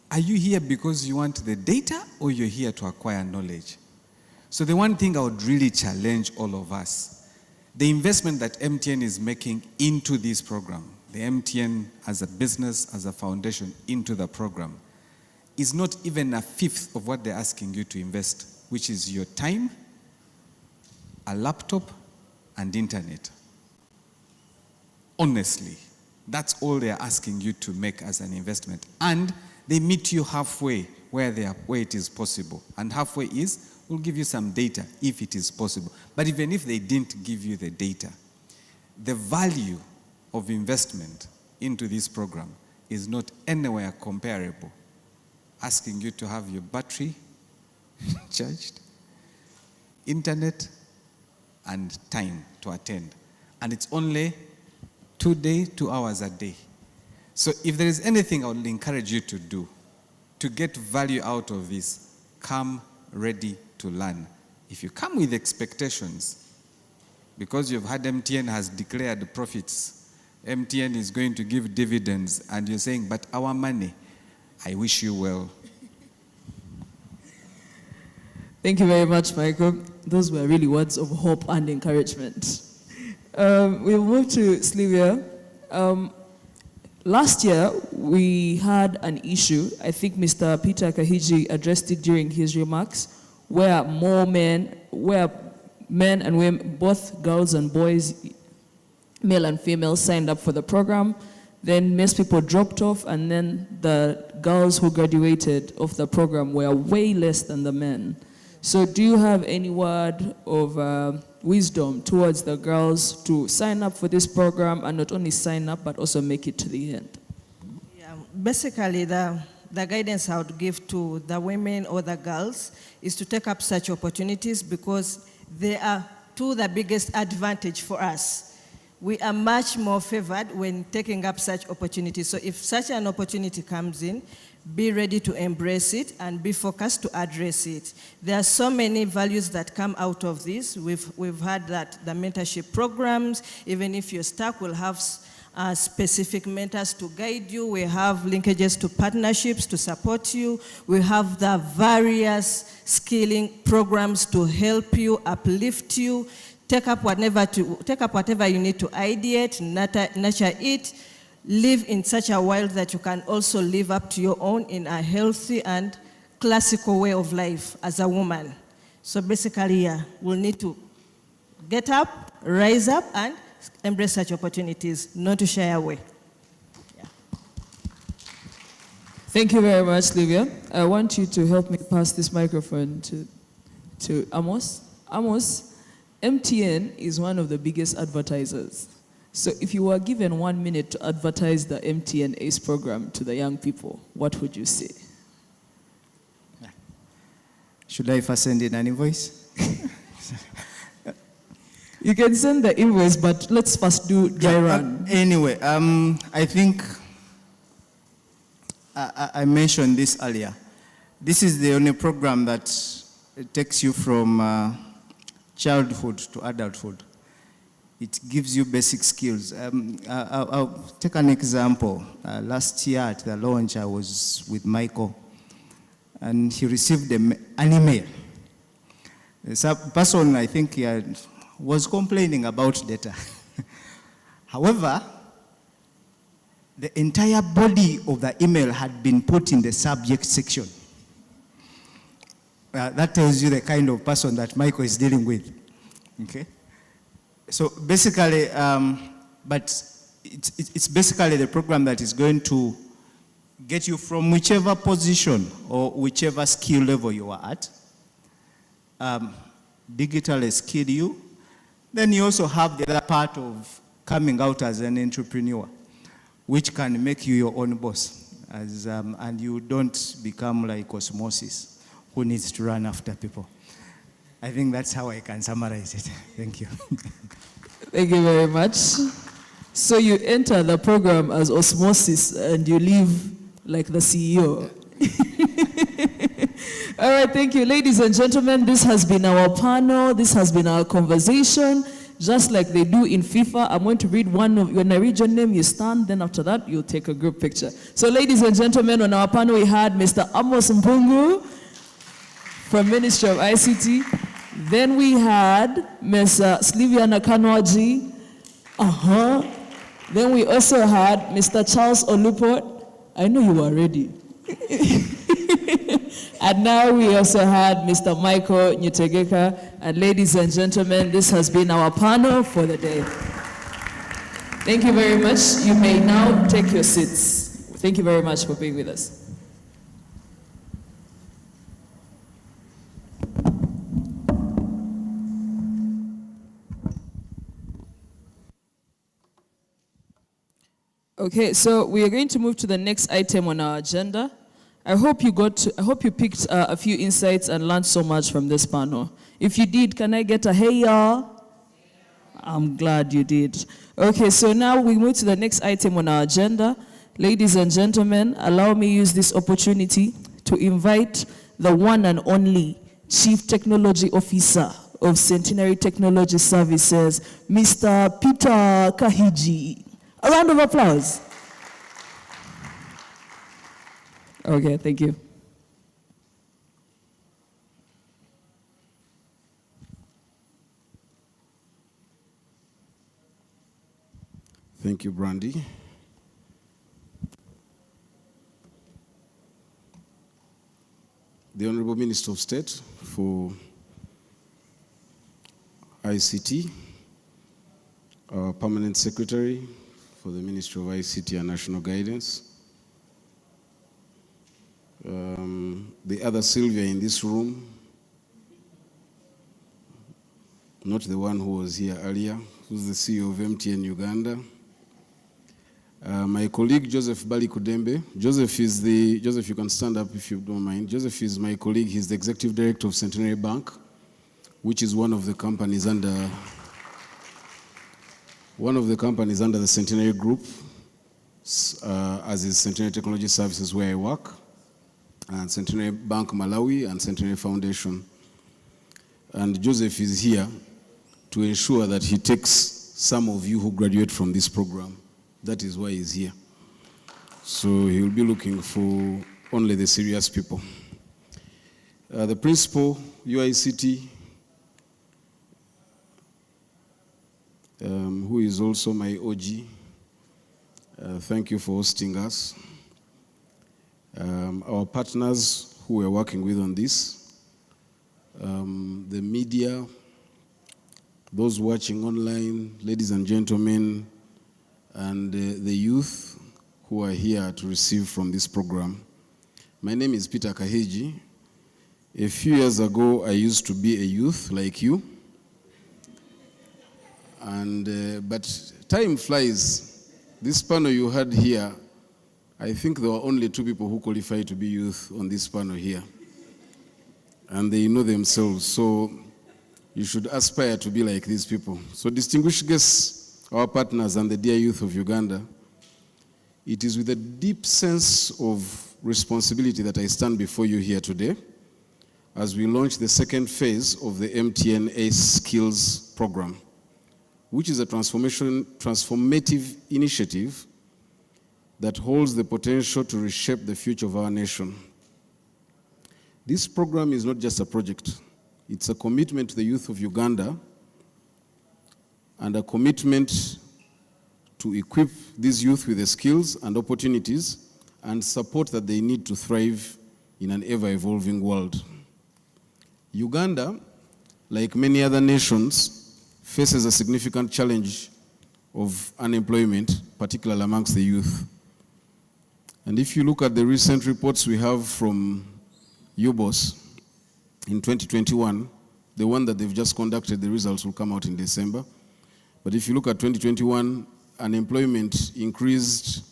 are you here because you want the data, or you're here to acquire knowledge? So the one thing I would really challenge all of us, the investment that MTN is making into this program, the MTN as a business, as a foundation into the program, is not even a fifth of what they're asking you to invest, which is your time, a laptop, and internet. Honestly, that's all they're asking you to make as an investment. And they meet you halfway where it is possible. And halfway is, we'll give you some data if it is possible. But even if they didn't give you the data, the value of investment into this program is not anywhere comparable. Asking you to have your battery charged, internet, and time to attend. And it's only 2 hours a day. So if there is anything I would encourage you to do to get value out of this, come ready to learn. If you come with expectations, because you've had MTN has declared profits, MTN is going to give dividends, and you're saying, but our money, I wish you well. Thank you very much, Michael. Those were really words of hope and encouragement. We'll move to Slivia. Last year, we had an issue. I think Mr. Peter Kahiji addressed it during his remarks, where men and women, both girls and boys, male and female, signed up for the program. Then most people dropped off, and then the girls who graduated of the program were way less than the men. So do you have any word of wisdom towards the girls to sign up for this program, and not only sign up, but also make it to the end? Yeah, basically, the guidance I would give to the women or the girls is to take up such opportunities, because they are to the biggest advantage for us. We are much more favored when taking up such opportunities. So if such an opportunity comes in, be ready to embrace it and be focused to address it. There are so many values that come out of this. We've had that the mentorship programs, even if you're stuck, we'll have specific mentors to guide you. We have linkages to partnerships to support you. We have the various skilling programs to help you, uplift you. Take up whatever you need to ideate, nurture it, live in such a world that you can also live up to your own in a healthy and classical way of life as a woman. So basically, yeah, we'll need to get up, rise up, and embrace such opportunities, not to shy away. Yeah. Thank you very much, Livia. I want you to help me pass this microphone to Amos. Amos, MTN is one of the biggest advertisers. So if you were given 1 minute to advertise the MTN Ace program to the young people, what would you say? Should I first send in an invoice? You can send the invoice, but let's first do dry run. Anyway, I think I mentioned this earlier. This is the only program that takes you from childhood to adulthood. It gives you basic skills. I'll take an example. Last year at the launch, I was with Michael, and he received an email. Some person, I think, was complaining about data. However, the entire body of the email had been put in the subject section. That tells you the kind of person that Michael is dealing with. Okay? So basically, but it's basically the program that is going to get you from whichever position or whichever skill level you are at, digitally skill you. Then you also have the other part of coming out as an entrepreneur, which can make you your own boss, and you don't become like osmosis, who needs to run after people. I think that's how I can summarize it. Thank you. Thank you very much. So you enter the program as osmosis and you leave like the CEO. All right, thank you. Ladies and gentlemen, this has been our panel. This has been our conversation. Just like they do in FIFA, I'm going to read when I read your name, you stand, then after that, you'll take a group picture. So ladies and gentlemen, on our panel, we had Mr. Amos Mpungu from Ministry of ICT. Then we had Ms. Slivia Nakanwaji. Then we also had Mr. Charles Olupot. I know you were ready. And now we also had Mr. Michael Nyitegeka. And ladies and gentlemen, this has been our panel for the day. Thank you very much. You may now take your seats. Thank you very much for being with us. Okay, so we are going to move to the next item on our agenda. I hope you picked a few insights and learned so much from this panel. If you did, can I get a hey y'all? I'm glad you did. Okay, so now we move to the next item on our agenda. Ladies and gentlemen, allow me use this opportunity to invite the one and only Chief Technology Officer of Centenary Technology Services, Mr. Peter Kahiji. A round of applause. Okay, thank you. Thank you, Brandy. The Honorable Minister of State for ICT, our Permanent Secretary for the Ministry of ICT and National Guidance, the other Sylvia in this room, not the one who was here earlier, who's the CEO of MTN Uganda. My colleague, Joseph Bali Kudembe. Joseph, you can stand up if you don't mind. Joseph is my colleague. He's the Executive Director of Centenary Bank, which is one of the companies under the Centenary Group, as is Centenary Technology Services, where I work, and Centenary Bank Malawi, and Centenary Foundation. And Joseph is here to ensure that he takes some of you who graduate from this program. That is why he's here. So he will be looking for only the serious people. The principal, UICT, who is also my OG, thank you for hosting us. Our partners who we're working with on this, the media, those watching online, ladies and gentlemen, and the youth who are here to receive from this program. My name is Peter Kahiji. A few years ago, I used to be a youth like you. But time flies. This panel you had here, I think there were only 2 people who qualified to be youth on this panel here. And they know themselves, so you should aspire to be like these people. So distinguished guests, our partners and the dear youth of Uganda, it is with a deep sense of responsibility that I stand before you here today as we launch the second phase of the MTN Ace Skills Program, which is a transformative initiative that holds the potential to reshape the future of our nation. This program is not just a project. It's a commitment to the youth of Uganda and a commitment to equip these youth with the skills and opportunities and support that they need to thrive in an ever-evolving world. Uganda, like many other nations, faces a significant challenge of unemployment, particularly amongst the youth. And if you look at the recent reports we have from UBOS in 2021, the one that they've just conducted, the results will come out in December. But if you look at 2021, unemployment increased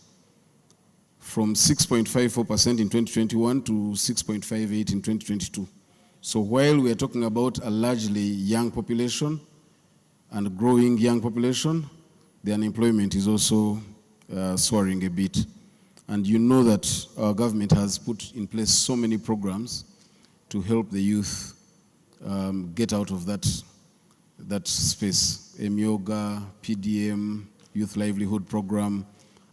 from 6.54% in 2021 to 6.58% in 2022. So while we are talking about a largely young population and growing young population, the unemployment is also soaring a bit. And you know that our government has put in place so many programs to help the youth get out of that space. MYOGA, PDM, Youth Livelihood Program,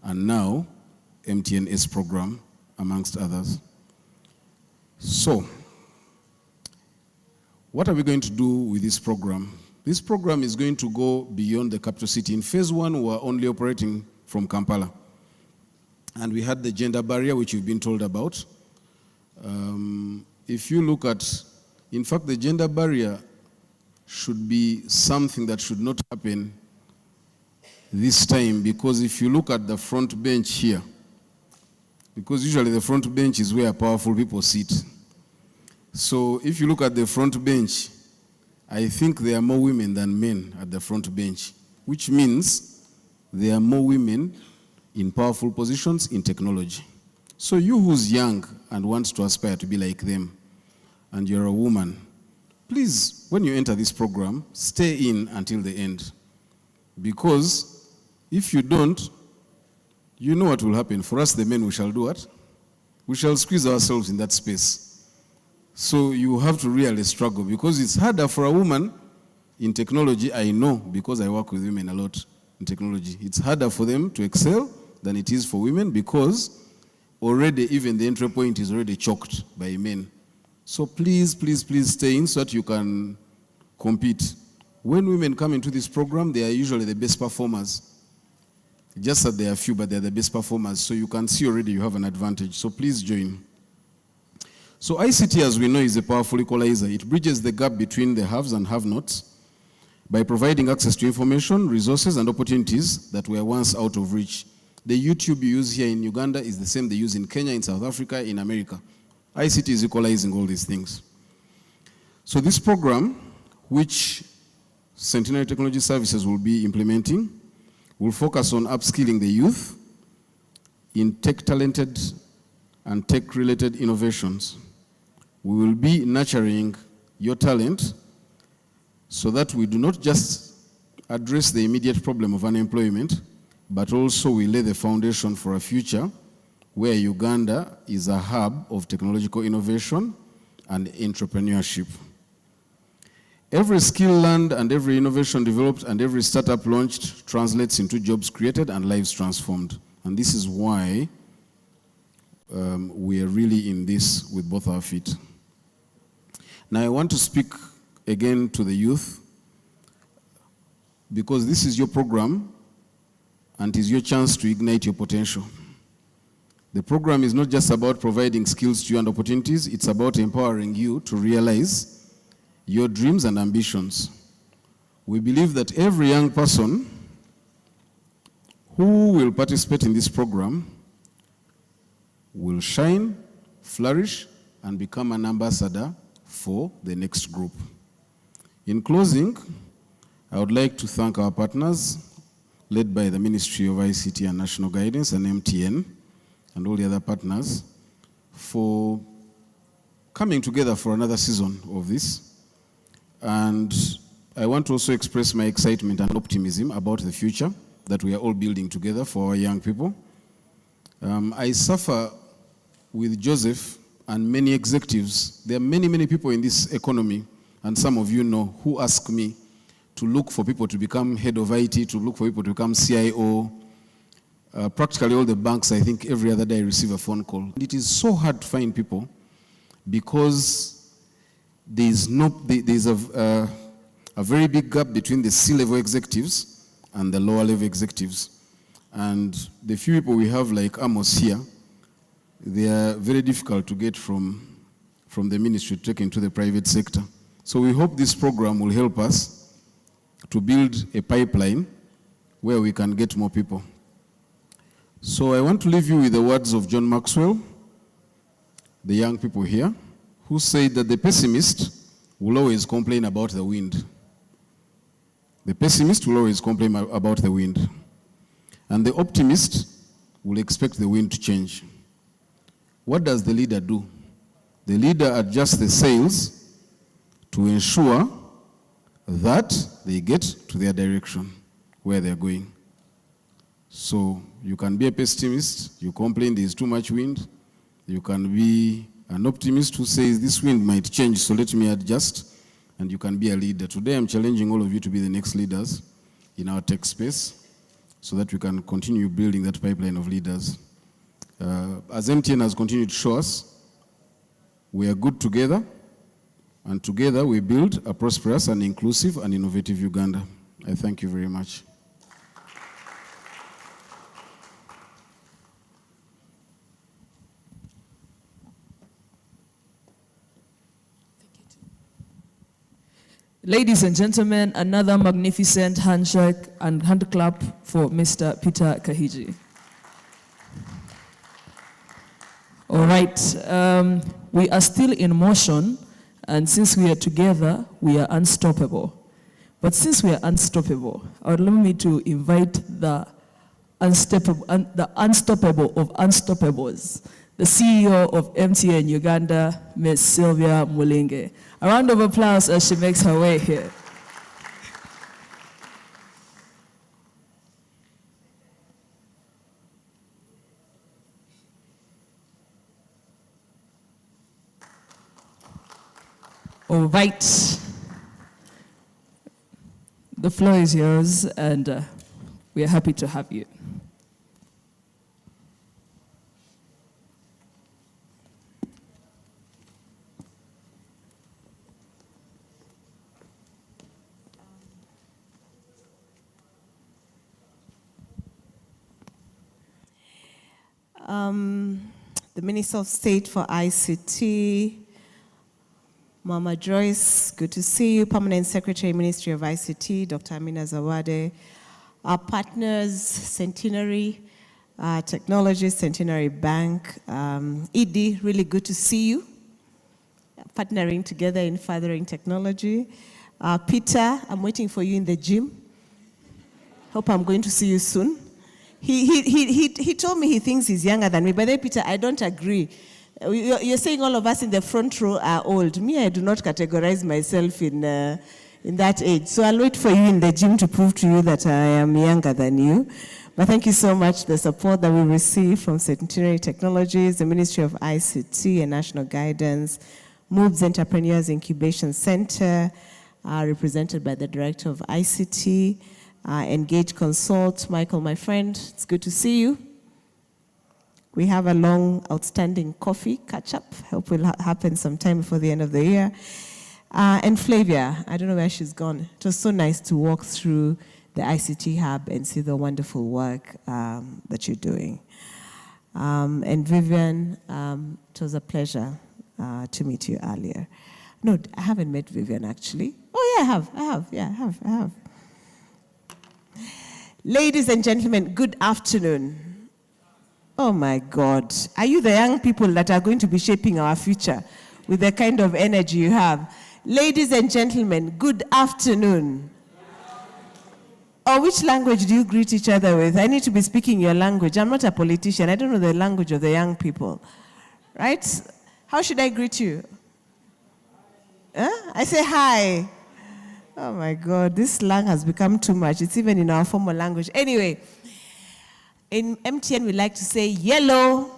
and now MTN Ace Program, amongst others. So, what are we going to do with this program? This program is going to go beyond the capital city. In phase 1, we are only operating from Kampala. And we had the gender barrier, which you've been told about. If you look at, in fact, the gender barrier should be something that should not happen this time, because if you look at the front bench here, because usually the front bench is where powerful people sit. So if you look at the front bench, I think there are more women than men at the front bench, which means there are more women in powerful positions in technology. So you who's young and wants to aspire to be like them, and you're a woman, please, when you enter this program, stay in until the end. Because if you don't, you know what will happen. For us, the men, we shall do what? We shall squeeze ourselves in that space. So you have to really struggle, because it's harder for a woman in technology. I know, because I work with women a lot in technology. It's harder for them to excel than it is for women, because already even the entry point is already choked by men. So please, please, please stay in so that you can compete. When women come into this program, they are usually the best performers. Just that they are few, but they're the best performers. So you can see already you have an advantage. So please join. So ICT, as we know, is a powerful equalizer. It bridges the gap between the haves and have-nots by providing access to information, resources, and opportunities that were once out of reach. The YouTube you use here in Uganda is the same they use in Kenya, in South Africa, in America. ICT is equalizing all these things. So this program, which Centenary Technology Services will be implementing, will focus on upskilling the youth in tech-talented and tech-related innovations. We will be nurturing your talent so that we do not just address the immediate problem of unemployment, but also we lay the foundation for a future where Uganda is a hub of technological innovation and entrepreneurship. Every skill learned and every innovation developed and every startup launched translates into jobs created and lives transformed. And this is why we are really in this with both our feet. Now I want to speak again to the youth, because this is your program and it is your chance to ignite your potential. The program is not just about providing skills to you and opportunities, it's about empowering you to realize your dreams and ambitions. We believe that every young person who will participate in this program will shine, flourish, and become an ambassador for the next group. In closing, I would like to thank our partners, led by the Ministry of ICT and National Guidance and MTN, and all the other partners, for coming together for another season of this. And I want to also express my excitement and optimism about the future that we are all building together for our young people. I suffer with Joseph and many executives. There are many, many people in this economy, and some of you know, who ask me to look for people to become head of IT, to look for people to become CIO. Practically all the banks, I think every other day I receive a phone call. It is so hard to find people because there's a very big gap between the C-level executives and the lower level executives. And the few people we have like Amos here, they are very difficult to get from the ministry to take into the private sector. So we hope this program will help us to build a pipeline where we can get more people. So I want to leave you with the words of John Maxwell, the young people here, who said that the pessimist will always complain about the wind. The pessimist will always complain about the wind. And the optimist will expect the wind to change. What does the leader do? The leader adjusts the sails to ensure that they get to their direction, where they're going. So you can be a pessimist, you complain there's too much wind. You can be an optimist who says this wind might change, so let me adjust. And you can be a leader. Today I'm challenging all of you to be the next leaders in our tech space so that we can continue building that pipeline of leaders. As MTN has continued to show us, we are good together, and together we build a prosperous and inclusive and innovative Uganda. I thank you very much. Ladies and gentlemen, another magnificent handshake and hand clap for Mr. Peter Kahiji. All right, we are still in motion, and since we are together, we are unstoppable. But since we are unstoppable, I would like me to invite the unstoppable of unstoppables, the CEO of MTN Uganda, Ms. Sylvia Mulinge. A round of applause as she makes her way here. All right. The floor is yours, and we are happy to have you. the Minister of State for ICT, Mama Joyce, good to see you. Permanent Secretary, Ministry of ICT, Dr. Amina Zawade. Our partners, Centenary Technologies, Centenary Bank, ED, really good to see you. Partnering together in furthering technology. Peter, I'm waiting for you in the gym. Hope I'm going to see you soon. He told me he thinks he's younger than me, but then Peter, I don't agree. You're saying all of us in the front row are old. Me, I do not categorize myself in that age. So I'll wait for you in the gym to prove to you that I am younger than you. But thank you so much, the support that we receive from Centenary Technologies, the Ministry of ICT and National Guidance, MOVE's Entrepreneurs Incubation Center, represented by the Director of ICT, Engage Consult. Michael, my friend, it's good to see you. We have a long, outstanding coffee catch-up. Hope will happen sometime before the end of the year. And Flavia, I don't know where she's gone. It was so nice to walk through the ICT Hub and see the wonderful work that you're doing. And Vivian, it was a pleasure to meet you earlier. No, I haven't met Vivian, actually. Oh, yeah, I have. Ladies and gentlemen, good afternoon. Oh my God. Are you the young people that are going to be shaping our future with the kind of energy you have? Ladies and gentlemen, good afternoon. Or which language do you greet each other with? I need to be speaking your language. I'm not a politician. I don't know the language of the young people. Right? How should I greet you? I say hi. Oh my God, this slang has become too much. It's even in our formal language. Anyway, in MTN, we like to say yellow.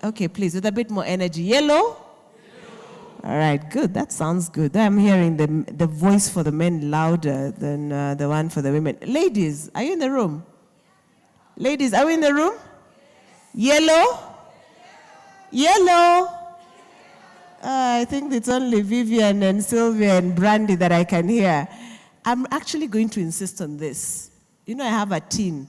Okay, please, with a bit more energy. Yellow? All right, good. That sounds good. I'm hearing the voice for the men louder than the one for the women. Ladies, are you in the room? Ladies, are we in the room? Yellow? Yellow? I think it's only Vivian and Sylvia and Brandy that I can hear. I'm actually going to insist on this. You know, I have a teen.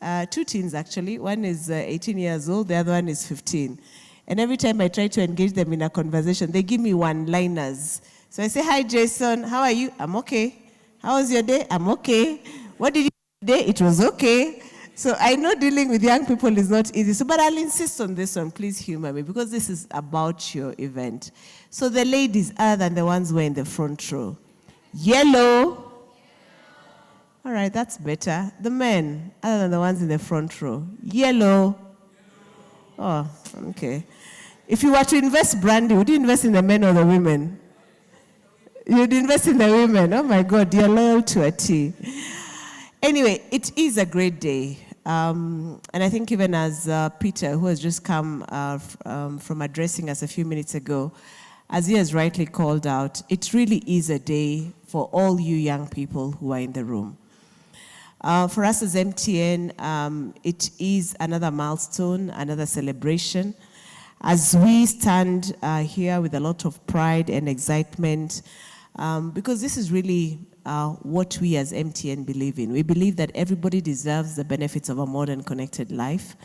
2 teens, actually. One is 18 years old, the other one is 15. And every time I try to engage them in a conversation, they give me one-liners. So I say, hi, Jason, how are you? I'm okay. How was your day? I'm okay. What did you do today? It was okay. So I know dealing with young people is not easy. So, but I'll insist on this one. Please humor me, because this is about your event. So the ladies, other than the ones who are in the front row. Yellow. All right, that's better. The men, other than the ones in the front row. Yellow. Oh, okay. If you were to invest, Brandy, would you invest in the men or the women? You'd invest in the women. Oh my God, you're loyal to a T. Anyway, it is a great day. And I think even as Peter, who has just come from addressing us a few minutes ago, as he has rightly called out, it really is a day for all you young people who are in the room. For us as MTN, it is another milestone, another celebration. As we stand here with a lot of pride and excitement, because this is really what we as MTN believe in. We believe that everybody deserves the benefits of a modern connected life,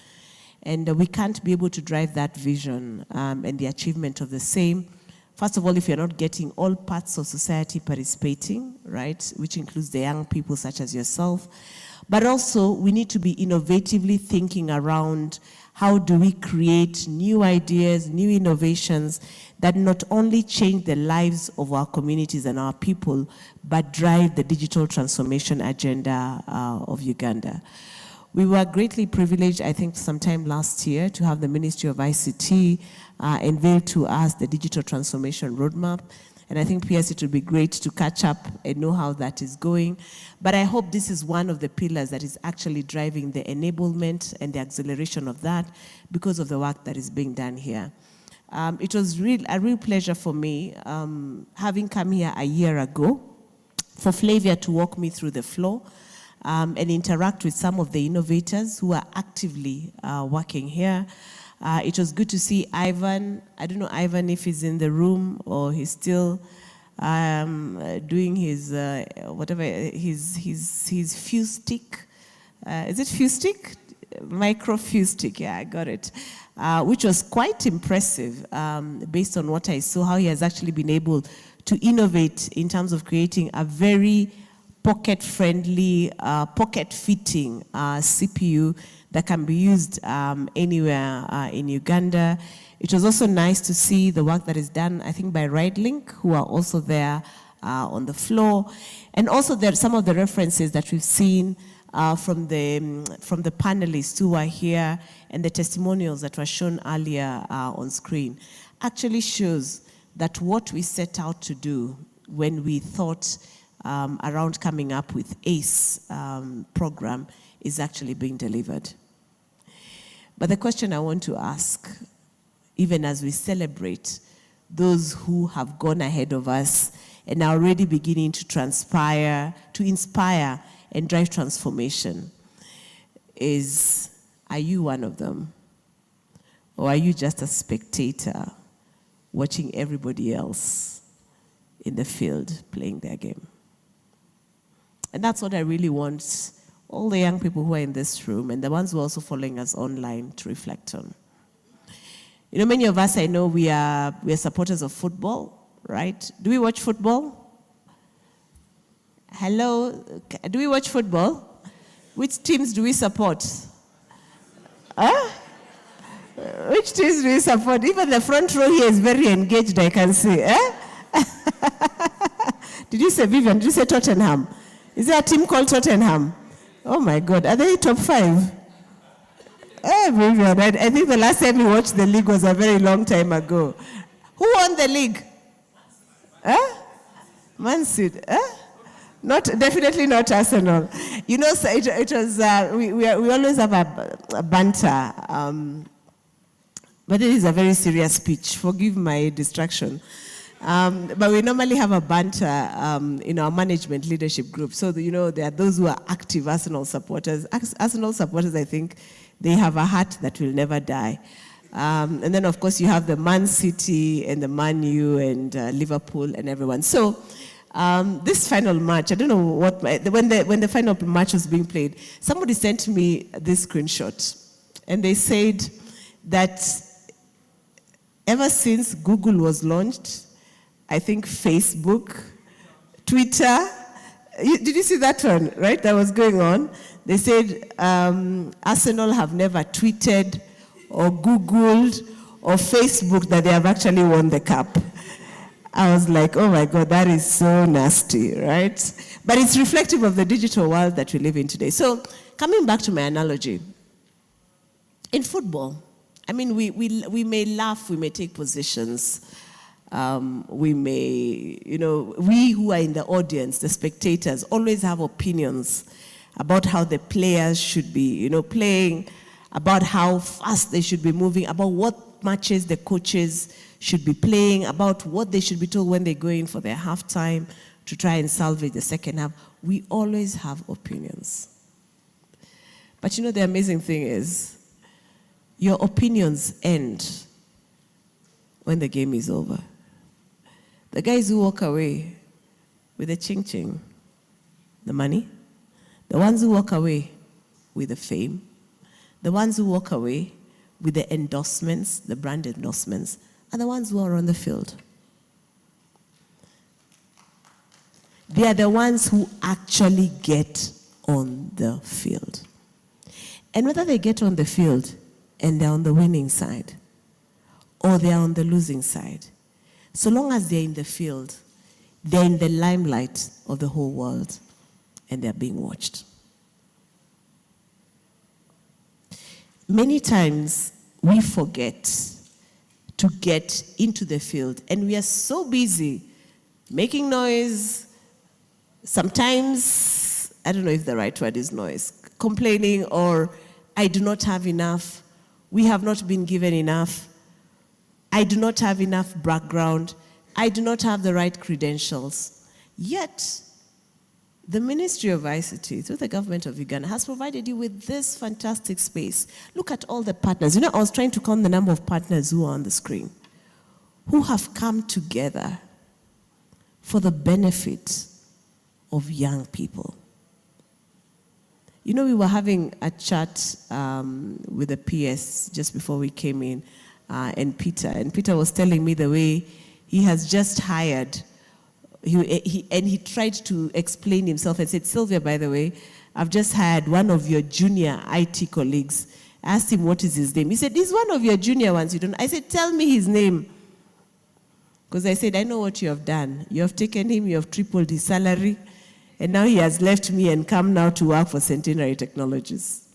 and we can't be able to drive that vision and the achievement of the same. First of all, if you're not getting all parts of society participating, right, which includes the young people such as yourself, but also we need to be innovatively thinking around how do we create new ideas, new innovations that not only change the lives of our communities and our people, but drive the digital transformation agenda of Uganda. We were greatly privileged, I think, sometime last year to have the Ministry of ICT unveil to us the digital transformation roadmap. And I think, PS, it would be great to catch up and know how that is going. But I hope this is one of the pillars that is actually driving the enablement and the acceleration of that because of the work that is being done here. It was a real pleasure for me, having come here a year ago, for Flavia to walk me through the floor and interact with some of the innovators who are actively working here. It was good to see Ivan. I don't know, Ivan, if he's in the room or he's still doing his, whatever, his fuse stick. Is it fuse stick? microfustic, yeah, I got it, which was quite impressive based on what I saw, how he has actually been able to innovate in terms of creating a very pocket-friendly, pocket-fitting CPU that can be used anywhere in Uganda. It was also nice to see the work that is done, I think, by RideLink, who are also there on the floor. And also there are some of the references that we've seen from the panelists who are here, and the testimonials that were shown earlier on screen actually shows that what we set out to do when we thought around coming up with ACE program is actually being delivered. But the question I want to ask, even as we celebrate those who have gone ahead of us and are already beginning to transpire, to inspire and drive transformation, is, are you one of them? Or are you just a spectator watching everybody else in the field playing their game? And that's what I really want all the young people who are in this room and the ones who are also following us online to reflect on. You know, many of us, I know we are supporters of football, right? Do we watch football? Hello? Do we watch football? Which teams do we support? Huh? Which teams do we support? Even the front row here is very engaged, I can see. Eh? Did you say Vivian? Did you say Tottenham? Is there a team called Tottenham? Oh my God, are they top 5? Hey, Vivian, I think the last time we watched the league was a very long time ago. Who won the league? Man City. Definitely not Arsenal. You know, so it was, we always have a banter, but it is a very serious speech. Forgive my distraction. But we normally have a banter in our management leadership group. So, you know, there are those who are active Arsenal supporters. Arsenal supporters, I think, they have a heart that will never die. And then, of course, you have the Man City and the Man U and Liverpool and everyone. So this final match, I don't know what, when the final match was being played, somebody sent me this screenshot. And they said that ever since Google was launched, I think Facebook, Twitter, did you see that one, right, that was going on? They said Arsenal have never tweeted or Googled or Facebook that they have actually won the cup. I was like, oh my God, that is so nasty, right? But it's reflective of the digital world that we live in today. So coming back to my analogy, in football, I mean, we may laugh, we may take positions, we may, you know, we who are in the audience, the spectators, always have opinions about how the players should be, you know, playing, about how fast they should be moving, about what matches the coaches should be playing, about what they should be told when they go in for their halftime to try and salvage the second half. We always have opinions. But you know, the amazing thing is, your opinions end when the game is over. The guys who walk away with the ching-ching, the money, the ones who walk away with the fame, the ones who walk away with the endorsements, the brand endorsements, are the ones who are on the field. They are the ones who actually get on the field. And whether they get on the field and they're on the winning side, or they're on the losing side, so long as they're in the field, they're in the limelight of the whole world, and they're being watched. Many times, we forget to get into the field, and we are so busy making noise, sometimes, I don't know if the right word is noise, complaining, or I do not have enough, we have not been given enough, I do not have enough background, I do not have the right credentials. Yet, the Ministry of ICT, through the government of Uganda, has provided you with this fantastic space. Look at all the partners. You know, I was trying to count the number of partners who are on the screen, who have come together for the benefit of young people. You know, we were having a chat with the PS just before we came in, and Peter was telling me the way he has just hired, he tried to explain himself and said, Sylvia, by the way, I've just hired one of your junior IT colleagues. I asked him, what is his name? He said, he's one of your junior ones. You don't. I said, tell me his name. Because I said, I know what you have done. You have taken him, you have tripled his salary, and now he has left me and come now to work for Centenary Technologies.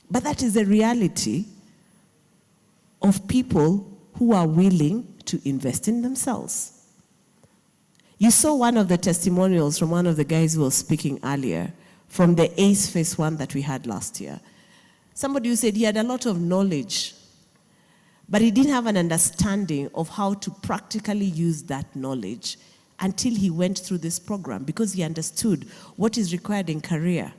But that is the reality of people who are willing to invest in themselves. You saw one of the testimonials from one of the guys who was speaking earlier, from the ACE Phase 1 that we had last year. Somebody who said he had a lot of knowledge, but he didn't have an understanding of how to practically use that knowledge until he went through this program, because he understood what is required in career.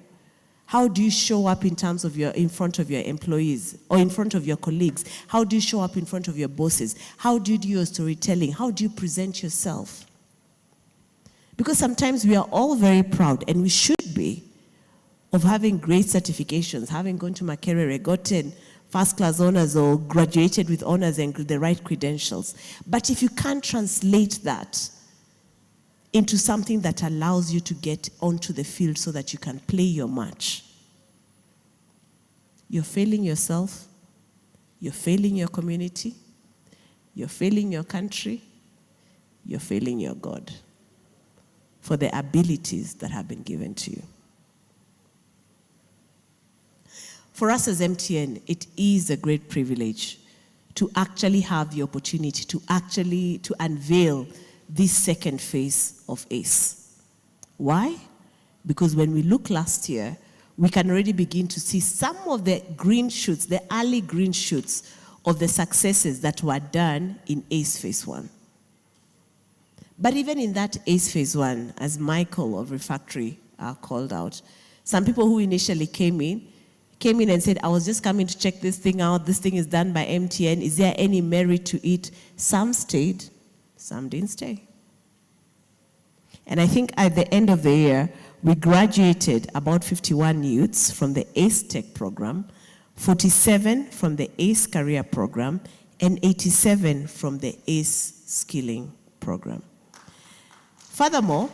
How do you show up in terms of in front of your employees or in front of your colleagues? How do you show up in front of your bosses? How do you do your storytelling? How do you present yourself? Because sometimes we are all very proud, and we should be, of having great certifications, having gone to Makerere, gotten first-class honors or graduated with honors and the right credentials. But if you can't translate that into something that allows you to get onto the field so that you can play your match, you're failing yourself, you're failing your community, you're failing your country, you're failing your God for the abilities that have been given to you. For us as MTN, it is a great privilege to actually have the opportunity to unveil this second phase of ACE. Why? Because when we look last year, we can already begin to see some of the green shoots, the early green shoots of the successes that were done in ACE Phase 1. But even in that ACE Phase 1, as Michael of Refactory called out, some people who initially came in and said, I was just coming to check this thing out, this thing is done by MTN, is there any merit to it? Some stayed, some didn't stay. And I think at the end of the year, we graduated about 51 youths from the ACE Tech program, 47 from the ACE Career program, and 87 from the ACE Skilling program. Furthermore,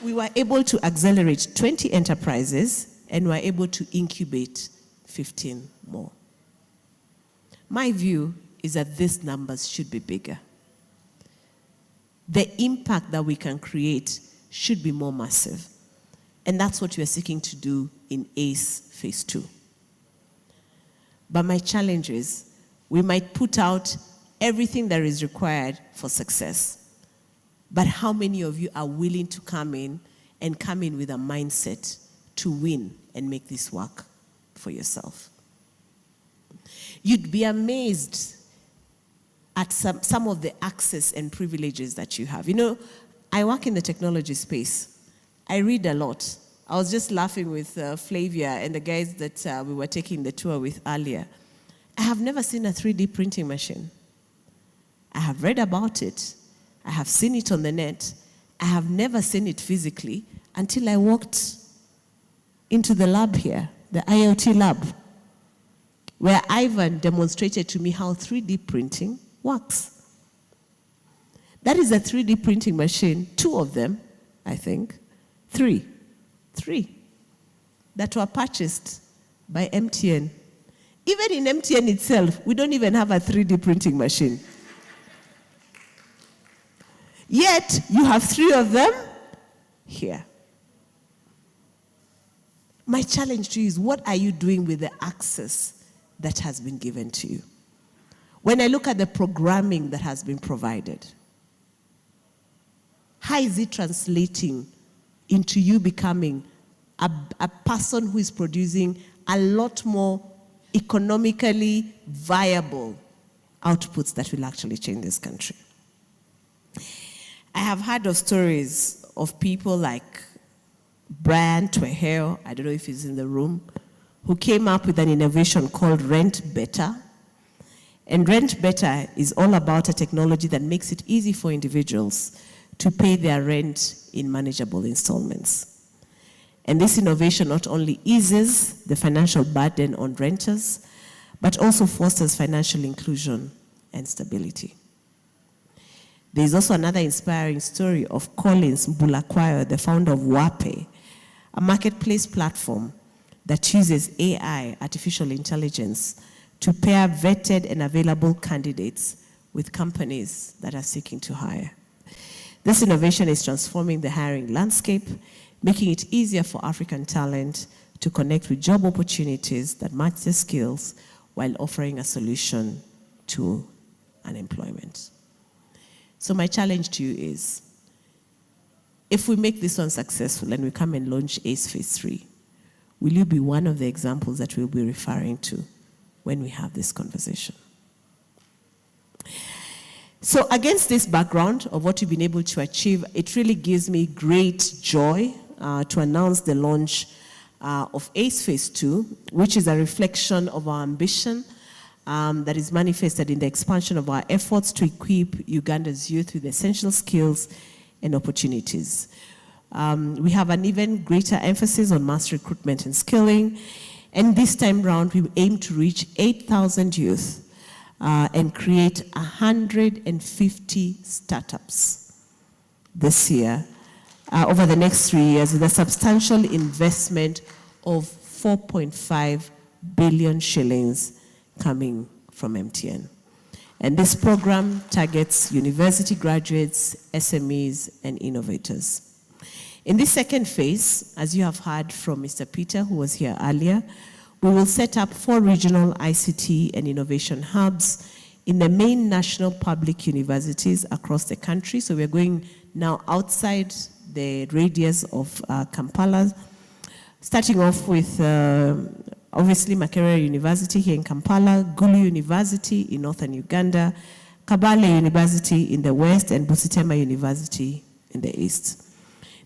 we were able to accelerate 20 enterprises and were able to incubate 15 more. My view is that these numbers should be bigger. The impact that we can create should be more massive. And that's what we are seeking to do in ACE Phase 2. But my challenge is, we might put out everything that is required for success. But how many of you are willing to come in with a mindset to win and make this work for yourself? You'd be amazed at some of the access and privileges that you have. You know, I work in the technology space. I read a lot. I was just laughing with Flavia and the guys that we were taking the tour with earlier. I have never seen a 3D printing machine. I have read about it. I have seen it on the net. I have never seen it physically until I walked into the lab here, the IoT lab, where Ivan demonstrated to me how 3D printing works. That is a 3D printing machine, 2 of them, I think, 3, that were purchased by MTN. Even in MTN itself, we don't even have a 3D printing machine. Yet, you have 3 of them here. My challenge to you is, what are you doing with the access that has been given to you? When I look at the programming that has been provided, how is it translating into you becoming a person who is producing a lot more economically viable outputs that will actually change this country? I have heard of stories of people like Brian Tweheo, I don't know if he's in the room, who came up with an innovation called Rent Better. And Rent Better is all about a technology that makes it easy for individuals to pay their rent in manageable installments. And this innovation not only eases the financial burden on renters, but also fosters financial inclusion and stability. There is also another inspiring story of Collins Mbulakwayo, the founder of Wape, a marketplace platform that uses AI, artificial intelligence, to pair vetted and available candidates with companies that are seeking to hire. This innovation is transforming the hiring landscape, making it easier for African talent to connect with job opportunities that match their skills while offering a solution to unemployment. So my challenge to you is, if we make this one successful and we come and launch ACE Phase 3, will you be one of the examples that we'll be referring to when we have this conversation? So against this background of what we've been able to achieve, it really gives me great joy to announce the launch of ACE Phase 2, which is a reflection of our ambition that is manifested in the expansion of our efforts to equip Uganda's youth with essential skills and opportunities. We have an even greater emphasis on mass recruitment and skilling, and this time round we aim to reach 8,000 youth and create 150 startups this year, over the next 3 years, with a substantial investment of 4.5 billion shillings coming from MTN. And this program targets university graduates, SMEs, and innovators. In this second phase, as you have heard from Mr. Peter, who was here earlier, we will set up 4 regional ICT and innovation hubs in the main national public universities across the country. So we're going now outside the radius of Kampala, starting off with obviously Makerere University here in Kampala, Gulu University in northern Uganda, Kabale University in the west, and Busitema University in the east.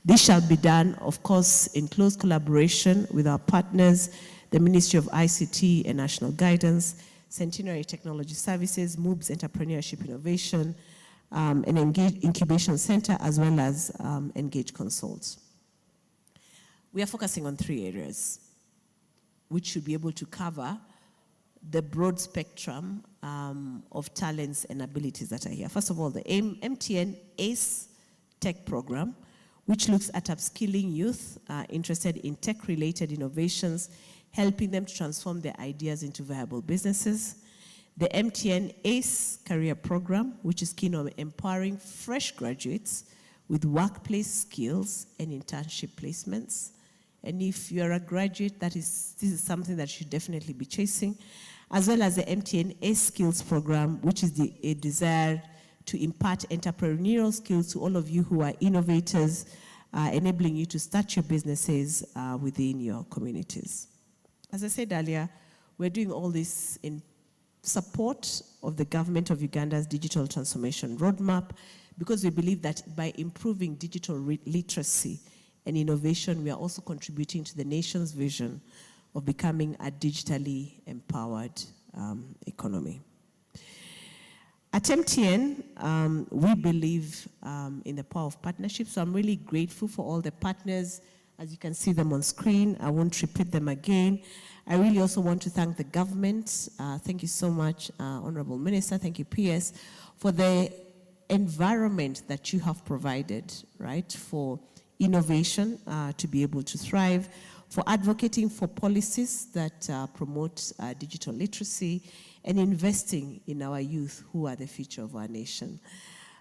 This shall be done, of course, in close collaboration with our partners, the Ministry of ICT and National Guidance, Centenary Technology Services, MOOBS Entrepreneurship Innovation, and Engage Incubation Center, as well as Engage Consults. We are focusing on 3 areas, which should be able to cover the broad spectrum of talents and abilities that are here. First of all, the MTN Ace Tech Program, which looks at upskilling youth interested in tech-related innovations, helping them to transform their ideas into viable businesses. The MTN Ace Career Program, which is keen on empowering fresh graduates with workplace skills and internship placements. And if you're a graduate, this is something that you should definitely be chasing, as well as the MTN Ace Skills Program, which is a desire to impart entrepreneurial skills to all of you who are innovators, enabling you to start your businesses within your communities. As I said earlier, we're doing all this in support of the government of Uganda's digital transformation roadmap, because we believe that by improving digital literacy and innovation, we are also contributing to the nation's vision of becoming a digitally empowered economy. At MTN, we believe in the power of partnership, so I'm really grateful for all the partners. As you can see them on screen, I won't repeat them again. I really also want to thank the government. Thank you so much, Honorable Minister. Thank you, PS, for the environment that you have provided, right, for innovation to be able to thrive, for advocating for policies that promote digital literacy, and investing in our youth who are the future of our nation.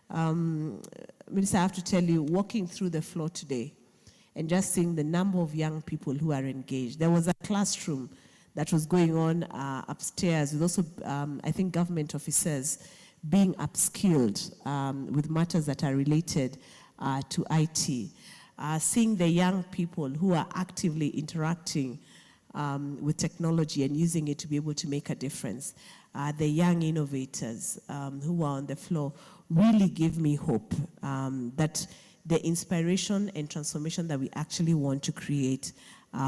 Minister, I have to tell you, walking through the floor today and just seeing the number of young people who are engaged. There was a classroom that was going on upstairs with also, I think, government officers being upskilled with matters that are related to IT. Seeing the young people who are actively interacting with technology and using it to be able to make a difference. The young innovators who are on the floor really give me hope that the inspiration and transformation that we actually want to create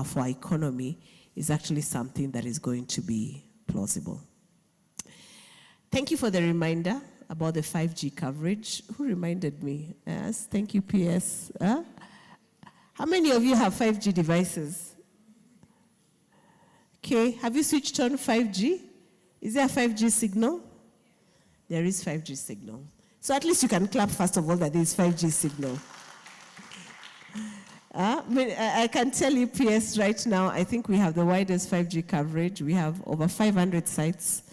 for our economy is actually something that is going to be plausible. Thank you for the reminder about the 5G coverage. Who reminded me? Yes, thank you, PS. How many of you have 5G devices? Okay, have you switched on 5G? Is there a 5G signal? There is 5G signal. So at least you can clap first of all that there is 5G signal. I can tell you, PS, right now, I think we have the widest 5G coverage. We have over 500 sites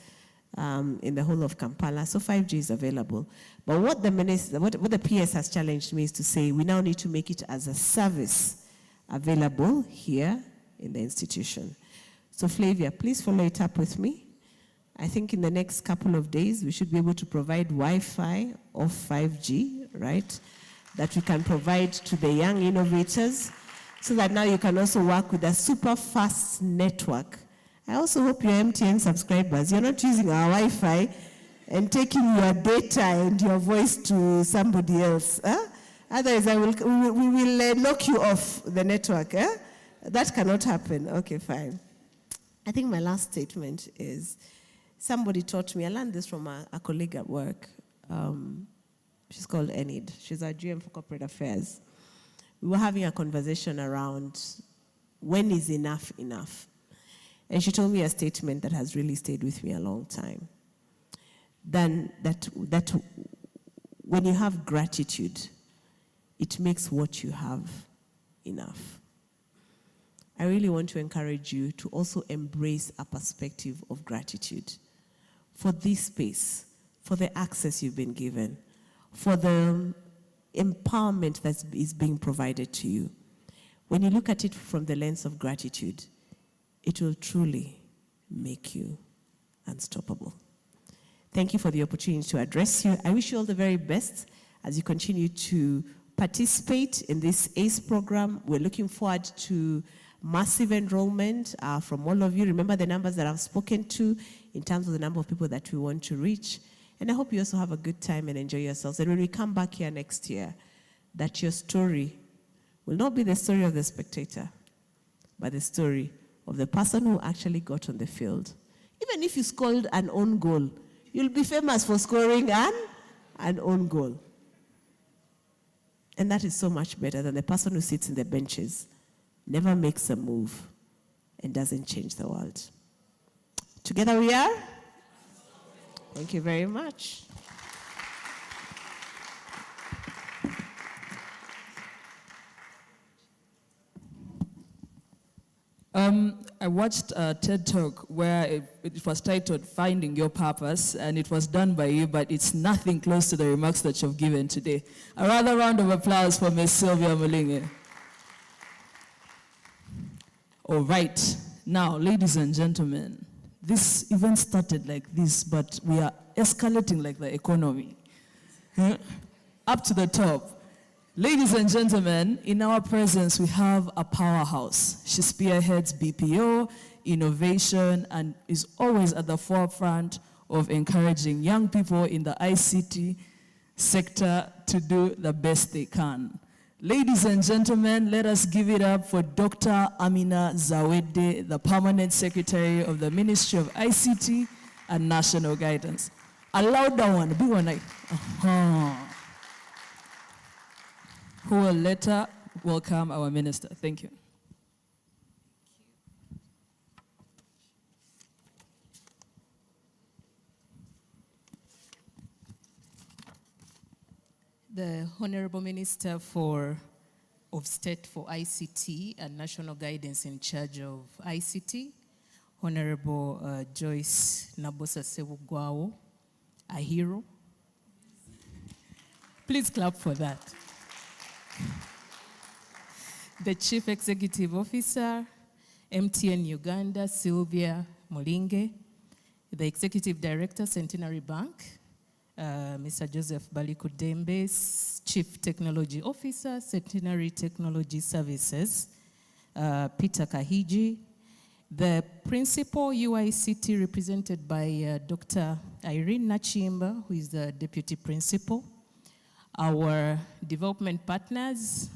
in the whole of Kampala, so 5G is available. But what the PS has challenged me is to say we now need to make it as a service available here in the institution. So Flavia, please follow it up with me. I think in the next couple of days, we should be able to provide Wi-Fi of 5G, right? That we can provide to the young innovators so that now you can also work with a super fast network. I also hope your MTN subscribers, you're not using our Wi-Fi and taking your data and your voice to somebody else. Otherwise, we will knock you off the network. That cannot happen. Okay, fine. I think my last statement is, somebody taught me, I learned this from a colleague at work. She's called Enid. She's our GM for corporate affairs. We were having a conversation around when is enough enough. And she told me a statement that has really stayed with me a long time. Then that when you have gratitude, it makes what you have enough. I really want to encourage you to also embrace a perspective of gratitude for this space, for the access you've been given, for the empowerment that is being provided to you. When you look at it from the lens of gratitude, it will truly make you unstoppable. Thank you for the opportunity to address you. I wish you all the very best as you continue to participate in this ACE program. We're looking forward to massive enrollment from all of you. Remember the numbers that I've spoken to in terms of the number of people that we want to reach. And I hope you also have a good time and enjoy yourselves. And when we come back here next year, that your story will not be the story of the spectator, but the story of the person who actually got on the field. Even if you scored an own goal, you'll be famous for scoring an own goal. And that is so much better than the person who sits in the benches, never makes a move, and doesn't change the world. Together we are. Thank you very much. I watched a TED Talk where it was titled Finding Your Purpose, and it was done by you, but it's nothing close to the remarks that you've given today. A rather round of applause for Ms. Sylvia Mulinge. All right, now, ladies and gentlemen, this event started like this, but we are escalating like the economy. Up to the top. Ladies and gentlemen, in our presence, we have a powerhouse. She spearheads BPO, innovation, and is always at the forefront of encouraging young people in the ICT sector to do the best they can. Ladies and gentlemen, let us give it up for Dr. Amina Zawede, the Permanent Secretary of the Ministry of ICT and National Guidance. A louder one, big one. Who will later welcome our minister. Thank you. The Honorable Minister of State for ICT and National Guidance in charge of ICT, Honorable Joyce Nabosa Sebugwawo, a hero. Please clap for that. The Chief Executive Officer, MTN Uganda, Sylvia Mulinge, the Executive Director, Centenary Bank, Mr. Joseph Balikudembe, Chief Technology Officer, Centenary Technology Services, Peter Kahiji, the Principal UICT represented by Dr. Irene Nachimba, who is the Deputy Principal, our development partners,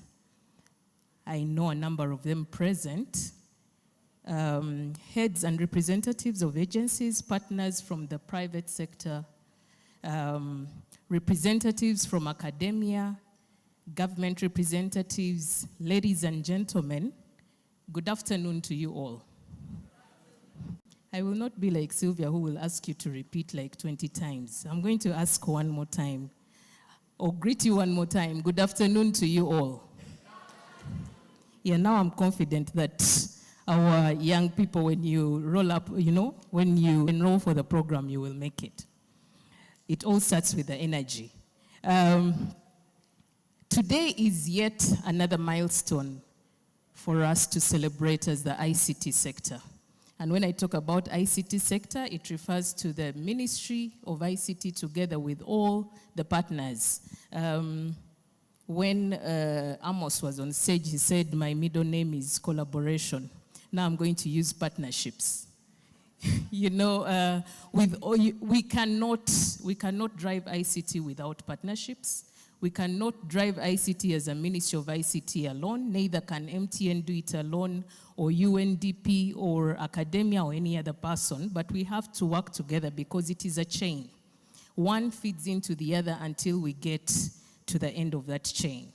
I know a number of them present, heads and representatives of agencies, partners from the private sector, representatives from academia, government representatives, ladies and gentlemen, good afternoon to you all. I will not be like Sylvia, who will ask you to repeat like 20 times. I'm going to ask one more time, or greet you one more time. Good afternoon to you all. Yeah, now I'm confident that our young people, when you roll up, when you enroll for the program, you will make it. It all starts with the energy. Today is yet another milestone for us to celebrate as the ICT sector. And when I talk about ICT sector, it refers to the Ministry of ICT together with all the partners. When Amos was on stage, he said, my middle name is collaboration. Now I'm going to use partnerships. We cannot drive ICT without partnerships. We cannot drive ICT as a Ministry of ICT alone. Neither can MTN do it alone, or UNDP, or academia, or any other person. But we have to work together because it is a chain. One feeds into the other until we get to the end of that chain.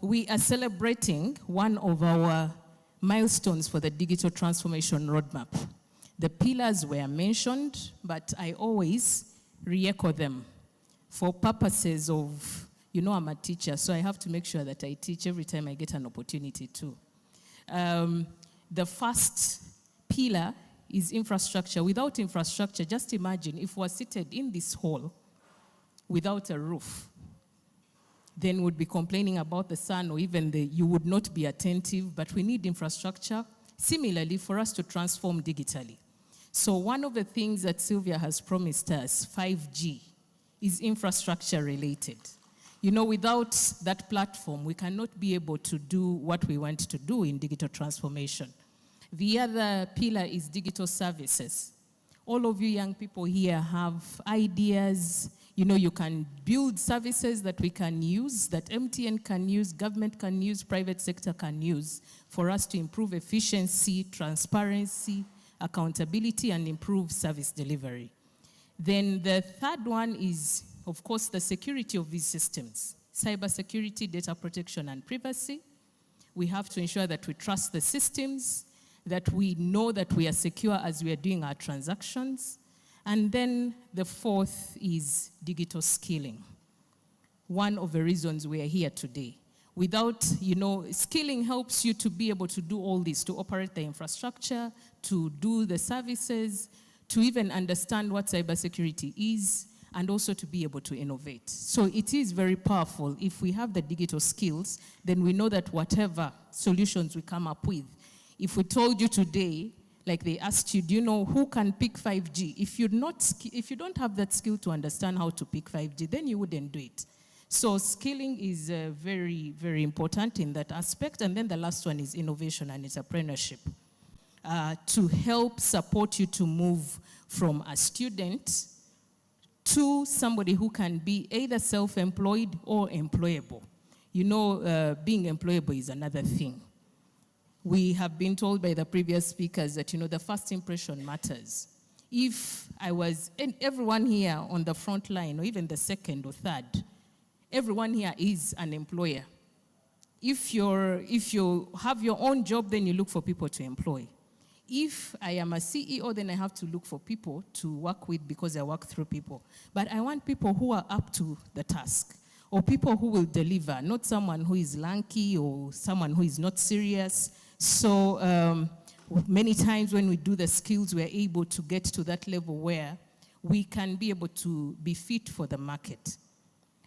We are celebrating one of our milestones for the digital transformation roadmap. The pillars were mentioned, but I always re-echo them for purposes of, I'm a teacher, so I have to make sure that I teach every time I get an opportunity to. The first pillar is infrastructure. Without infrastructure, just imagine if we're seated in this hall without a roof, then we'd be complaining about the sun, or even you would not be attentive, but we need infrastructure. Similarly, for us to transform digitally. So one of the things that Sylvia has promised us, 5G, is infrastructure related. Without that platform, we cannot be able to do what we want to do in digital transformation. The other pillar is digital services. All of you young people here have ideas. You can build services that we can use, that MTN can use, government can use, private sector can use, for us to improve efficiency, transparency, accountability, and improve service delivery. Then the third one is, of course, the security of these systems. Cybersecurity, data protection, and privacy. We have to ensure that we trust the systems, that we know that we are secure as we are doing our transactions. And then the fourth is digital skilling. One of the reasons we are here today. Without, skilling helps you to be able to do all this, to operate the infrastructure, to do the services, to even understand what cybersecurity is, and also to be able to innovate. So it is very powerful. If we have the digital skills, then we know that whatever solutions we come up with, if we told you today, like they asked you, do you know who can pick 5G? If you don't have that skill to understand how to pick 5G, then you wouldn't do it. So skilling is very, very important in that aspect. And then the last one is innovation and entrepreneurship. To help support you to move from a student to somebody who can be either self-employed or employable. Being employable is another thing. We have been told by the previous speakers that, the first impression matters. If everyone here on the front line, or even the second or third, everyone here is an employer. If you have your own job, then you look for people to employ. If I am a CEO, then I have to look for people to work with because I work through people. But I want people who are up to the task, or people who will deliver, not someone who is lanky or someone who is not serious. So many times when we do the skills, we are able to get to that level where we can be able to be fit for the market.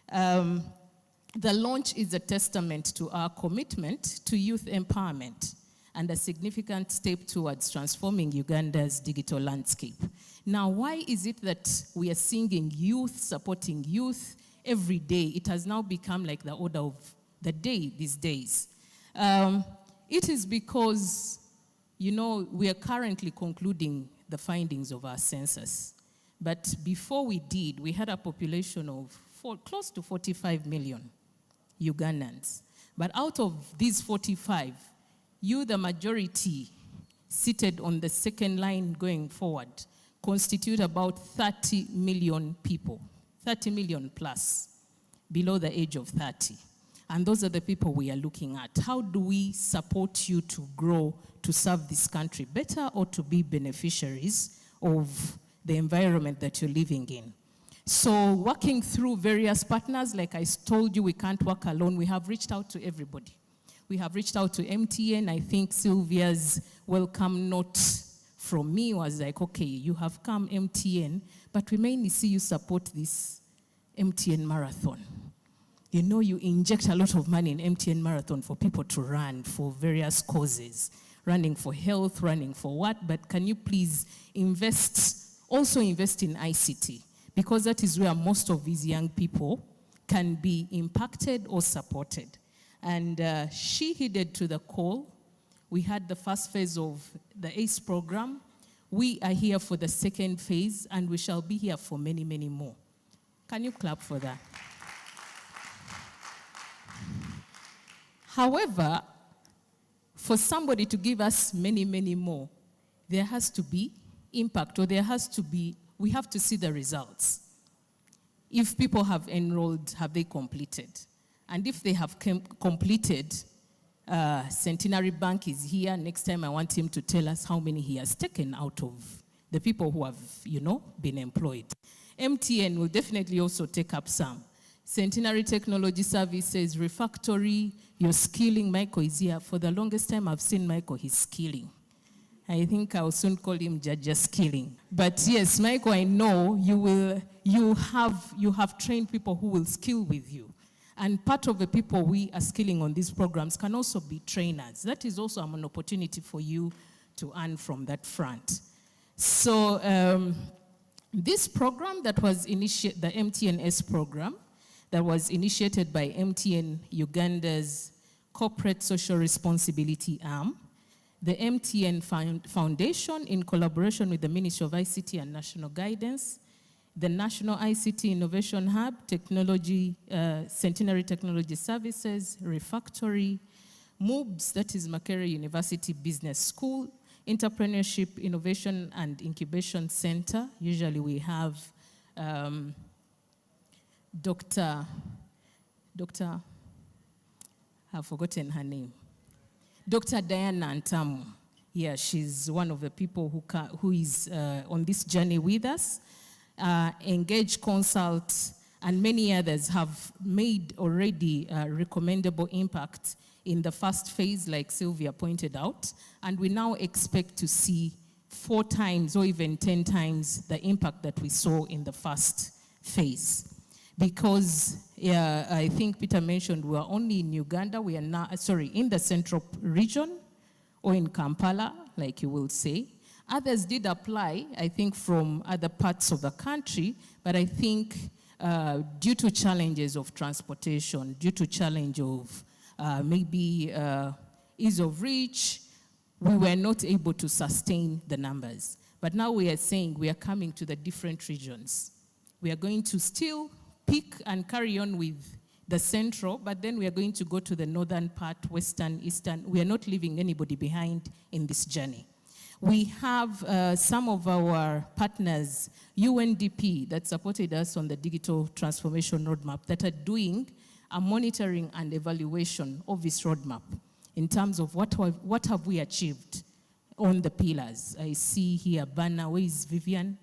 The launch is a testament to our commitment to youth empowerment and a significant step towards transforming Uganda's digital landscape. Now, why is it that we are seeing youth, supporting youth every day? It has now become like the order of the day these days. It is because, we are currently concluding the findings of our census. But before we did, we had a population of close to 45 million Ugandans. But out of these 45, the majority, seated on the second line going forward, constitute about 30 million people, 30 million plus, below the age of 30. And those are the people we are looking at. How do we support you to grow, to serve this country better, or to be beneficiaries of the environment that you're living in? So working through various partners, like I told you, we can't work alone. We have reached out to everybody. We have reached out to MTN. I think Sylvia's welcome note from me was like, okay, you have come, MTN, but we mainly see you support this MTN marathon. You know, you inject a lot of money in MTN marathon for people to run for various causes, running for health, running for what, but can you please also invest in ICT? Because that is where most of these young people can be impacted or supported. And she heeded to the call. We had the first phase of the ACE program. We are here for the second phase, and we shall be here for many, many more. Can you clap for that? However, for somebody to give us many, many more, there has to be impact, or we have to see the results. If people have enrolled, have they completed? And if they have completed, Centenary Bank is here. Next time I want him to tell us how many he has taken out of the people who have, been employed. MTN will definitely also take up some. Centenary Technology Services, Refactory, your skilling. Michael is here. For the longest time I've seen Michael, he's skilling. I think I'll soon call him Jaja Skilling. But yes, Michael, I know you have trained people who will skill with you. And part of the people we are skilling on these programs can also be trainers. That is also an opportunity for you to earn from that front. So this program that was the Mtn Ace program, that was initiated by MTN Uganda's Corporate Social Responsibility Arm, the MTN Foundation, in collaboration with the Ministry of ICT and National Guidance, the National ICT Innovation Hub, Centenary Technology Services, Refactory, MOOBS, that is Makerere University Business School, Entrepreneurship, Innovation and Incubation Center. Usually we have I've forgotten her name. Dr. Diana Ntamu. Yeah, she's one of the people who is on this journey with us. Engage Consult and many others have made already recommendable impact in the first phase, like Sylvia pointed out, and we now expect to see 4 times or even 10 times the impact that we saw in the first phase. Because I think Peter mentioned we are only in Uganda, we are now, in the central region, or in Kampala, like you will say. Others did apply, I think, from other parts of the country, but I think due to challenges of transportation, due to challenge of maybe ease of reach, we were not able to sustain the numbers. But now we are saying we are coming to the different regions. We are going to still pick and carry on with the central, but then we are going to go to the northern part, western, eastern. We are not leaving anybody behind in this journey. We have some of our partners, UNDP, that supported us on the digital transformation roadmap, that are doing a monitoring and evaluation of this roadmap in terms of what have we achieved on the pillars. I see here Banner, where is Vivian?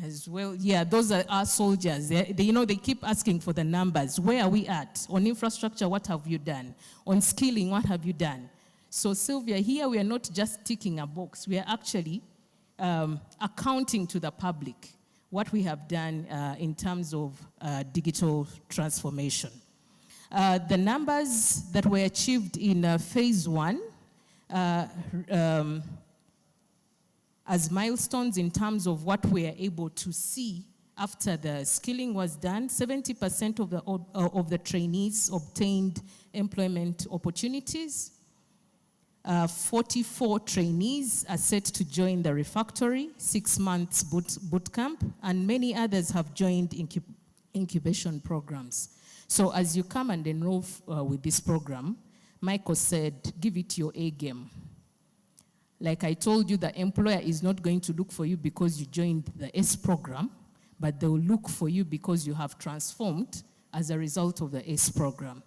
As well, yeah, those are our soldiers. They keep asking for the numbers. Where are we at? On infrastructure, what have you done? On skilling, what have you done? So Sylvia, here we are not just ticking a box. We are actually accounting to the public what we have done in terms of digital transformation. The numbers that were achieved in phase 1, as milestones in terms of what we are able to see after the skilling was done, 70% of the trainees obtained employment opportunities. 44 trainees are set to join the Refactory, 6 months boot camp, and many others have joined incubation programs. So as you come and enroll with this program, Michael said, give it your A game. Like I told you, the employer is not going to look for you because you joined the ACE program, but they'll look for you because you have transformed as a result of the ACE program.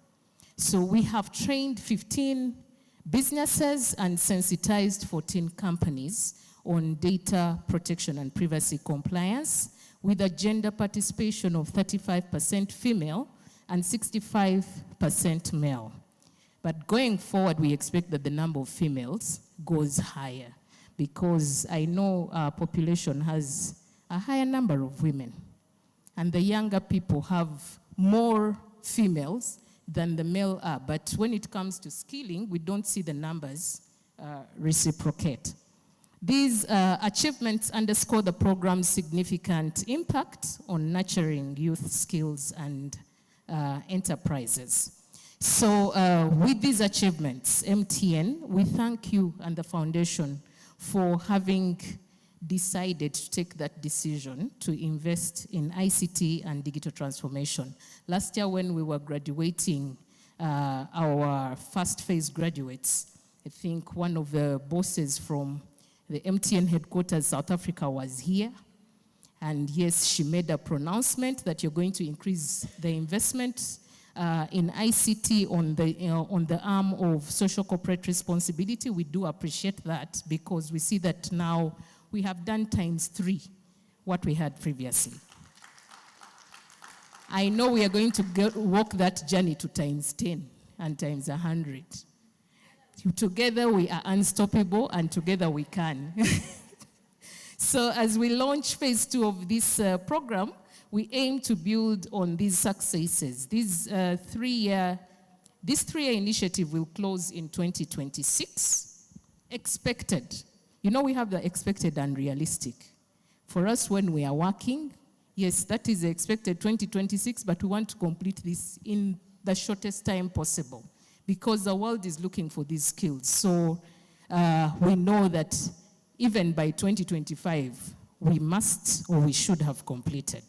So we have trained 15 businesses and sensitized 14 companies on data protection and privacy compliance, with a gender participation of 35% female and 65% male. But going forward, we expect that the number of females goes higher, because I know our population has a higher number of women, and the younger people have more females than the male are. But when it comes to skilling, we don't see the numbers reciprocate. These achievements underscore the program's significant impact on nurturing youth skills and enterprises. So with these achievements, MTN, we thank you and the foundation for having decided to take that decision to invest in ICT and digital transformation. Last year when we were graduating our first phase graduates, I think one of the bosses from the MTN headquarters South Africa was here. And yes, she made a pronouncement that you're going to increase the investment in ICT on the arm of social corporate responsibility. We do appreciate that, because we see that now we have done ×3 what we had previously. I know we are going to walk that journey to ×10 and ×100. Together we are unstoppable, and together we can. So as we launch phase 2 of this program, we aim to build on these successes. This three-year initiative will close in 2026. Expected. You know, we have the expected and realistic. For us, when we are working, yes, that is expected 2026, but we want to complete this in the shortest time possible, because the world is looking for these skills. So we know that even by 2025, we must or we should have completed.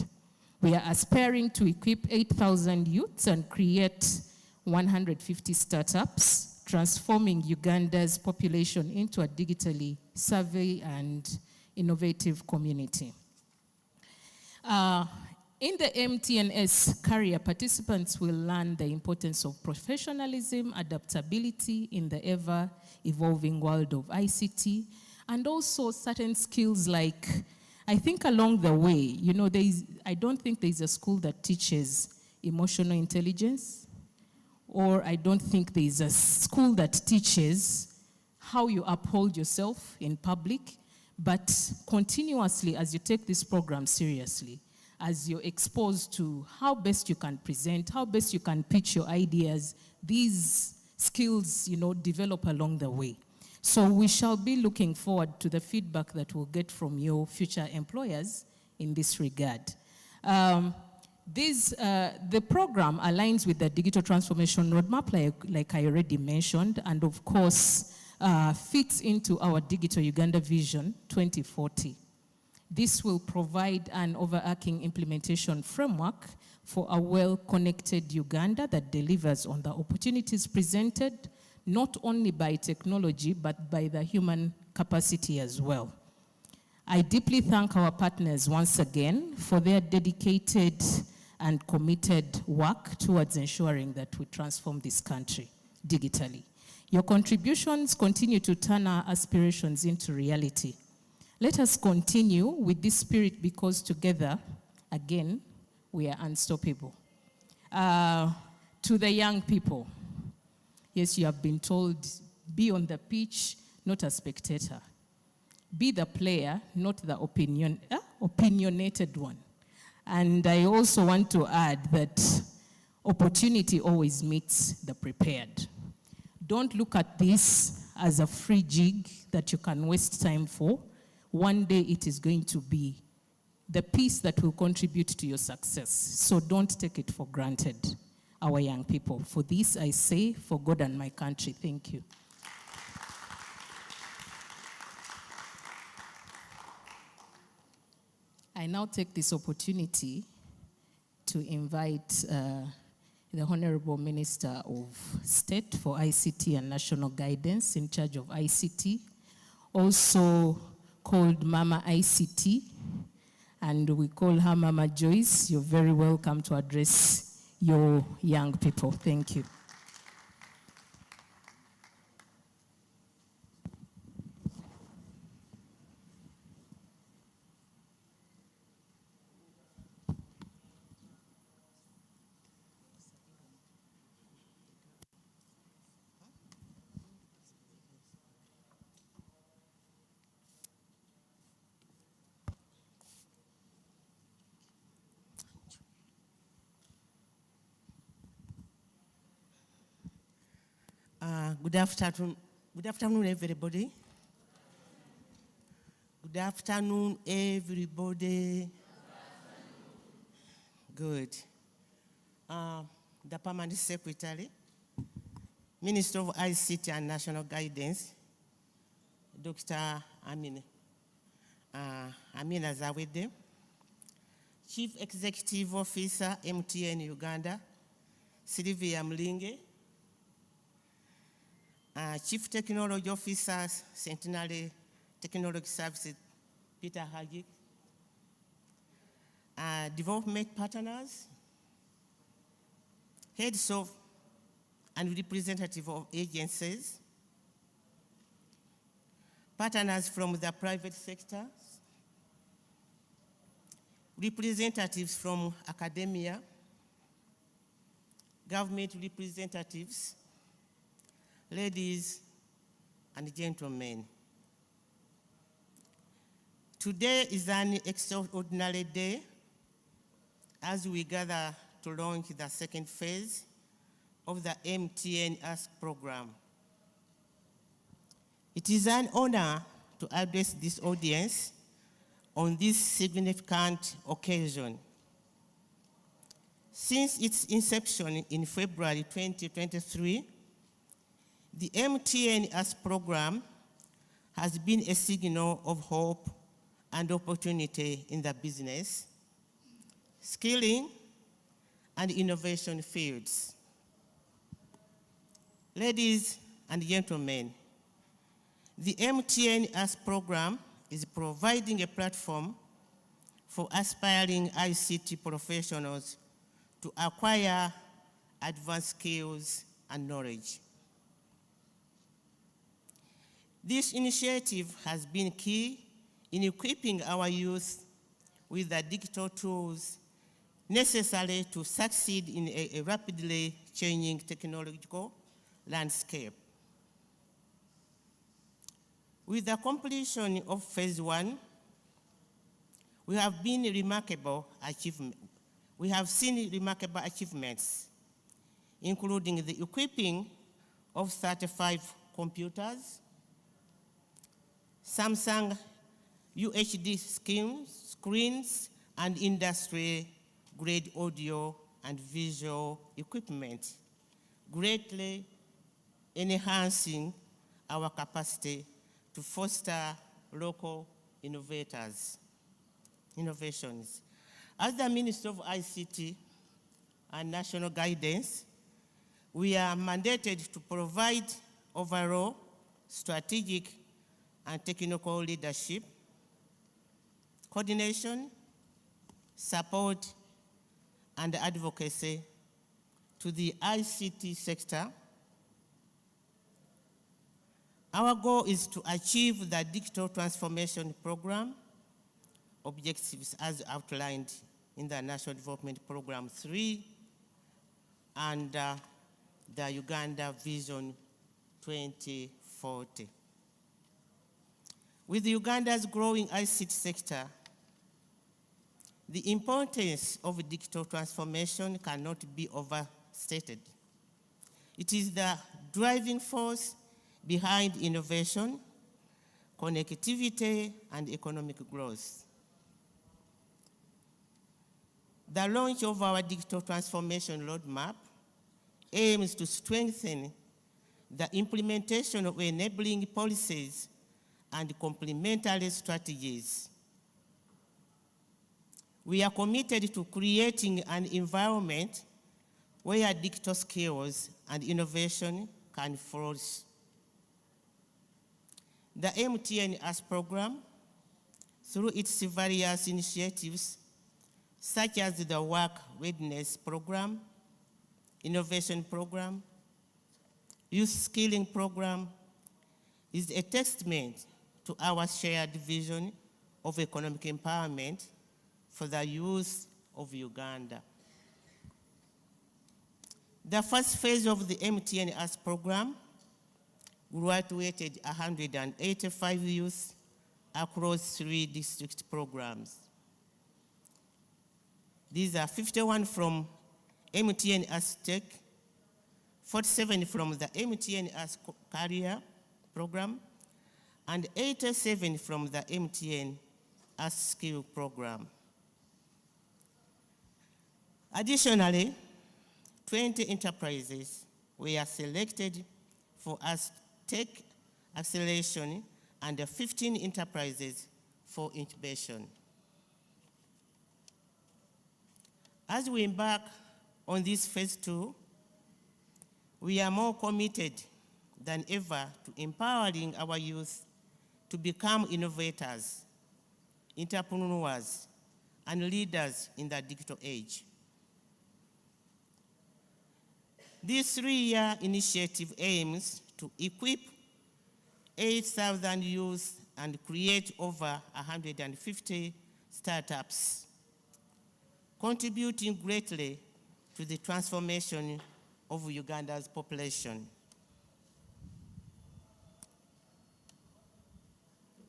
We are aspiring to equip 8,000 youths and create 150 startups, transforming Uganda's population into a digitally savvy and innovative community. In the Mtn Ace career, participants will learn the importance of professionalism, adaptability in the ever-evolving world of ICT, and also certain skills like, I think along the way, you know, I don't think there's a school that teaches emotional intelligence, or I don't think there's a school that teaches how you uphold yourself in public, but continuously, as you take this program seriously, as you're exposed to how best you can present, how best you can pitch your ideas, these skills, you know, develop along the way. So we shall be looking forward to the feedback that we'll get from your future employers in this regard. The program aligns with the digital transformation roadmap, like I already mentioned, and of course, fits into our Digital Uganda Vision 2040. This will provide an overarching implementation framework for a well-connected Uganda that delivers on the opportunities presented, not only by technology, but by the human capacity as well. I deeply thank our partners once again for their dedicated and committed work towards ensuring that we transform this country digitally. Your contributions continue to turn our aspirations into reality. Let us continue with this spirit, because together, again, we are unstoppable. To the young people, yes, you have been told, be on the pitch, not a spectator. Be the player, not the opinionated one. And I also want to add that opportunity always meets the prepared. Don't look at this as a free gig that you can waste time for. One day it is going to be the piece that will contribute to your success. So don't take it for granted, our young people. For this I say, for God and my country, thank you. I now take this opportunity to invite the Honorable Minister of State for ICT and National Guidance in charge of ICT, also called Mama ICT, and we call her Mama Joyce. You're very welcome to address your young people. Thank you. Good afternoon. Good afternoon, everybody. Good afternoon, everybody. Good. The Permanent Secretary, Minister of ICT and National Guidance, Dr. Amina Zawede, Chief Executive Officer, MTN Uganda, Sylvia Mlinge, Chief Technology Officer, Centenary Technology Services, Peter Hagik, development partners, heads of and representatives of agencies, partners from the private sector, representatives from academia, government representatives, ladies and gentlemen. Today is an extraordinary day as we gather to launch the second phase of the MTN Ace program. It is an honor to address this audience on this significant occasion. Since its inception in February 2023, the MTN Ace program has been a signal of hope and opportunity in the business, skilling, and innovation fields. Ladies and gentlemen, the MTN Ace program is providing a platform for aspiring ICT professionals to acquire advanced skills and knowledge. This initiative has been key in equipping our youth with the digital tools necessary to succeed in a rapidly changing technological landscape. With the completion of phase 1, we have seen remarkable achievements, including the equipping of 35 computers, Samsung UHD screens, and industry-grade audio and visual equipment, greatly enhancing our capacity to foster local innovations. As the Minister of ICT and National Guidance, we are mandated to provide overall strategic and technical leadership, coordination, support, and advocacy to the ICT sector. Our goal is to achieve the digital transformation program objectives as outlined in the National Development Program 3 and the Uganda Vision 2040. With Uganda's growing ICT sector, the importance of digital transformation cannot be overstated. It is the driving force behind innovation, connectivity, and economic growth. The launch of our digital transformation roadmap aims to strengthen the implementation of enabling policies and complementary strategies. We are committed to creating an environment where digital skills and innovation can flourish. The MTN Ace program, through its various initiatives, such as the Work Readiness Program, Innovation Program, Youth Skilling Program, is a testament to our shared vision of economic empowerment for the youth of Uganda. The first phase of the MTN Ace program graduated 185 youth across 3 district programs. These are 51 from MTN Ace Tech, 47 from the MTN Ace Career program, and 87 from the MTN Ace Skill program. Additionally, 20 enterprises were selected for Ace Tech acceleration and 15 enterprises for incubation. As we embark on this phase 2, we are more committed than ever to empowering our youth to become innovators, entrepreneurs, and leaders in the digital age. This 3-year initiative aims to equip 8,000 youth and create over 150 startups, contributing greatly to the transformation of Uganda's population.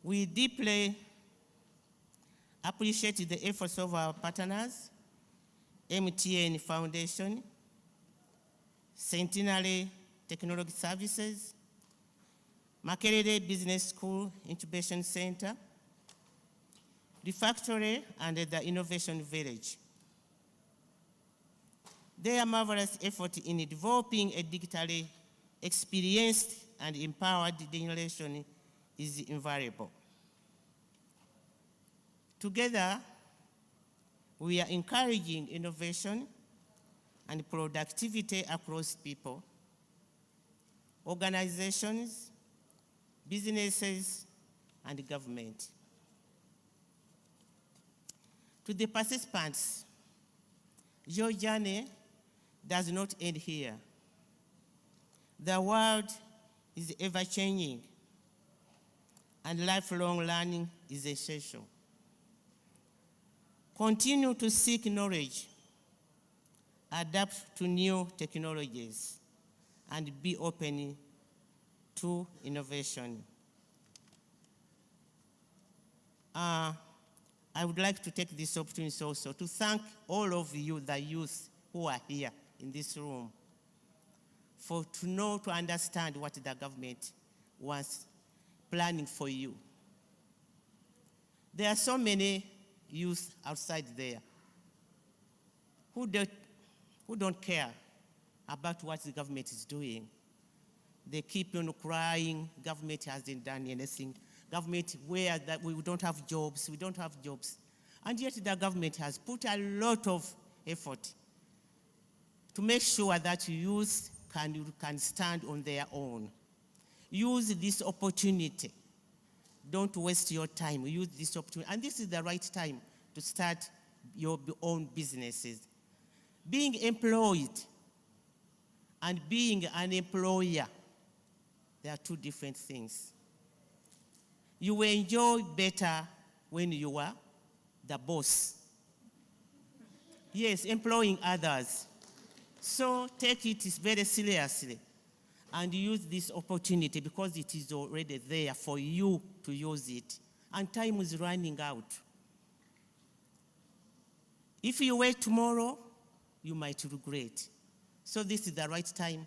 We deeply appreciate the efforts of our partners, MTN Foundation, Centenary Technology Services, Makerere Business School Incubation Center, the factory, and the Innovation Village. Their marvelous effort in developing a digitally experienced and empowered generation is invaluable. Together, we are encouraging innovation and productivity across people, organizations, businesses, and government. To the participants, your journey does not end here. The world is ever-changing, and lifelong learning is essential. Continue to seek knowledge, adapt to new technologies, and be open to innovation. I would like to take this opportunity also to thank all of you, the youth who are here in this room, to understand what the government was planning for you. There are so many youth outside there who don't care about what the government is doing. They keep on crying, government hasn't done anything. Government, where that we don't have jobs, we don't have jobs. And yet the government has put a lot of effort to make sure that youth can stand on their own. Use this opportunity. Don't waste your time. Use this opportunity. And this is the right time to start your own businesses. Being employed and being an employer, they are 2 different things. You will enjoy better when you are the boss. Yes, employing others. So take it very seriously and use this opportunity because it is already there for you to use it. And time is running out. If you wait tomorrow, you might regret. So this is the right time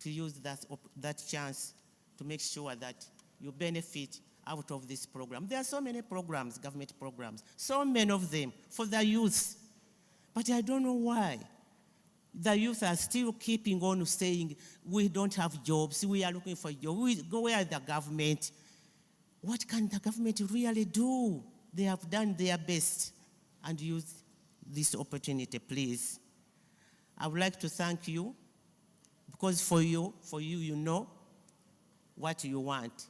to use that chance to make sure that you benefit out of this program. There are so many programs, government programs, so many of them for the youth. But I don't know why the youth are still keeping on saying, we don't have jobs, we are looking for jobs. We go where the government. What can the government really do? They have done their best. And use this opportunity, please. I would like to thank you, because for you, you know what you want.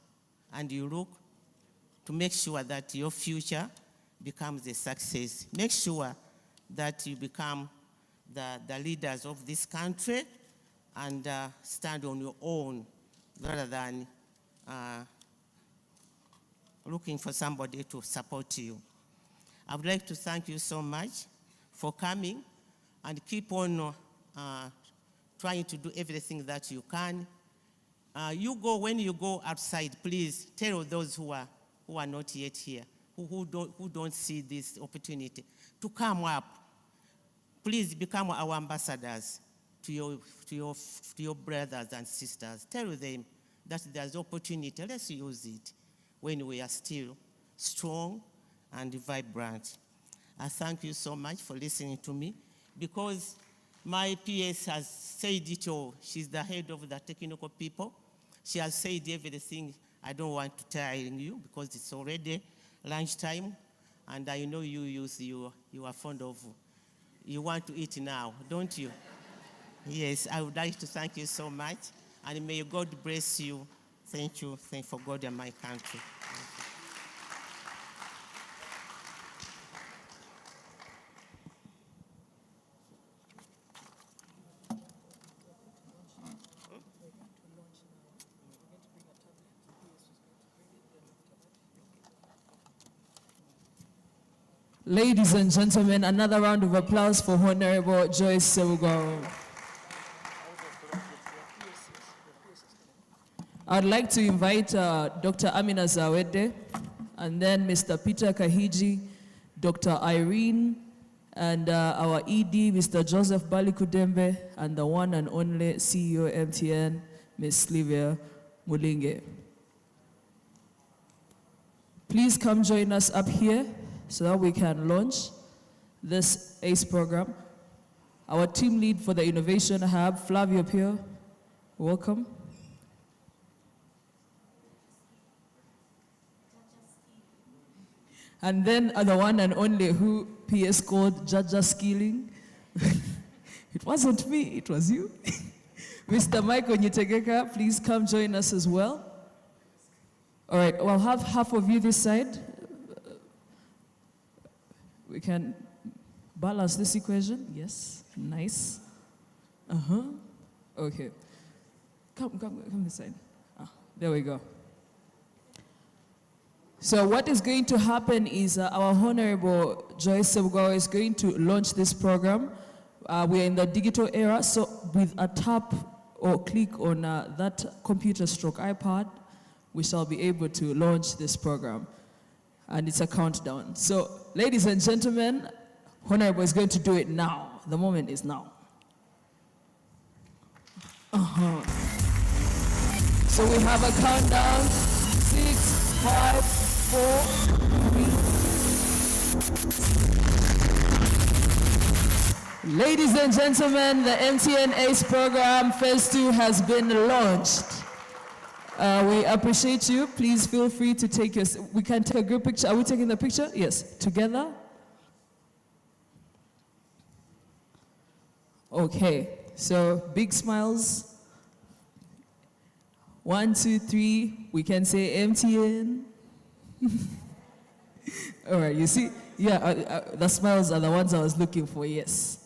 and you look to make sure that your future becomes a success. Make sure that you become the leaders of this country and stand on your own rather than looking for somebody to support you. I would like to thank you so much for coming and keep on trying to do everything that you can. When you go outside, please tell those who are not yet here, who don't see this opportunity, to come up. Please become our ambassadors to your brothers and sisters. Tell them that there's opportunity. Let's use it when we are still strong and vibrant. I thank you so much for listening to me, because my PS has said it all. She's the head of the technical people. She has said everything. I don't want to tire you because it's already lunchtime, and I know you are fond of, you want to eat now, don't you? Yes, I would like to thank you so much, and may God bless you. Thank you. Thank for God and my country. Ladies and gentlemen, another round of applause for Honorable Joyce Sebugwawo. I'd like to invite Dr. Amina Zawede, and then Mr. Peter Kahiji, Dr. Irene, and our ED, Mr. Joseph Balikudembe, and the one and only CEO MTN, Ms. Livia Mulinge. Please come join us up here so that we can launch this ACE program. Our team lead for the Innovation Hub, Flavio Pio, welcome. And then the one and only who PS called Jaja Skilling. It wasn't me, it was you. Mr. Michael Nyitegeka, please come join us as well. All right, we'll have half of you this side. We can balance this equation. Yes, nice. Okay. Come this side. There we go. So what is going to happen is our Honorable Joyce Sebugwawo is going to launch this program. We are in the digital era, so with a tap or click on that computer stroke iPad, we shall be able to launch this program. And it's a countdown. So, ladies and gentlemen, Honorable is going to do it now. The moment is now. So we have a countdown. 6, 5, 4, 3. Ladies and gentlemen, the MTN Ace program phase 2 has been launched. We appreciate you. Please feel free to take your, we can take a group picture. Are we taking the picture? Yes, together. Okay, so big smiles. 1, 2, 3, we can say MTN. All right, you see, yeah, the smiles are the ones I was looking for, yes.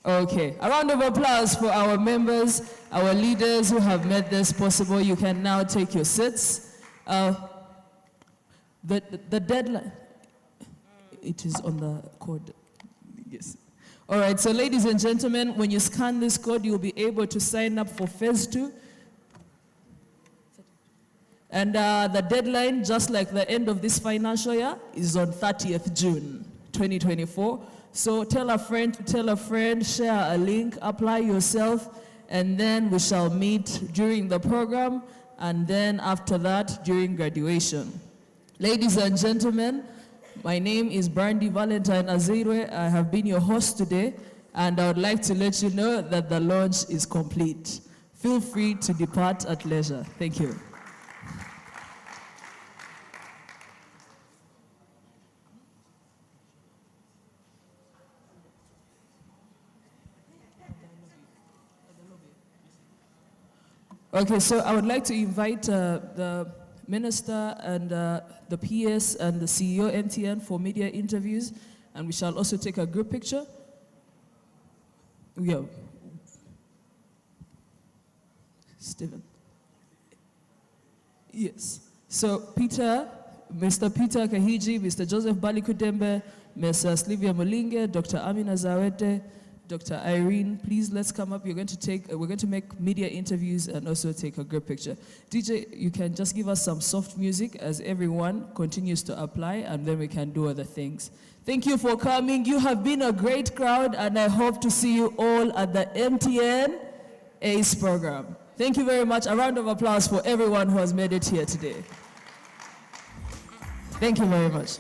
Okay, a round of applause for our members, our leaders who have made this possible. You can now take your seats. The deadline, it is on the code, yes. All right, so ladies and gentlemen, when you scan this code, you'll be able to sign up for phase 2. And the deadline, just like the end of this financial year, is on 30th June, 2024. So tell a friend, share a link, apply yourself, and then we shall meet during the program, and then after that, during graduation. Ladies and gentlemen, my name is Brandy Valentine Azirwe. I have been your host today, and I would like to let you know that the launch is complete. Feel free to depart at leisure. Thank you. Okay, so I would like to invite the Minister and the PS and the CEO MTN for media interviews, and we shall also take a group picture. Yeah. Stephen. Yes. So Peter, Mr. Peter Kahiji, Mr. Joseph Balikudembe, Ms. Slivia Molinge, Dr. Amina Zawete, Dr. Irene, please let's come up. We're going to make media interviews and also take a group picture. DJ, you can just give us some soft music as everyone continues to apply, and then we can do other things. Thank you for coming. You have been a great crowd, and I hope to see you all at the MTN Ace program. Thank you very much. A round of applause for everyone who has made it here today. Thank you very much.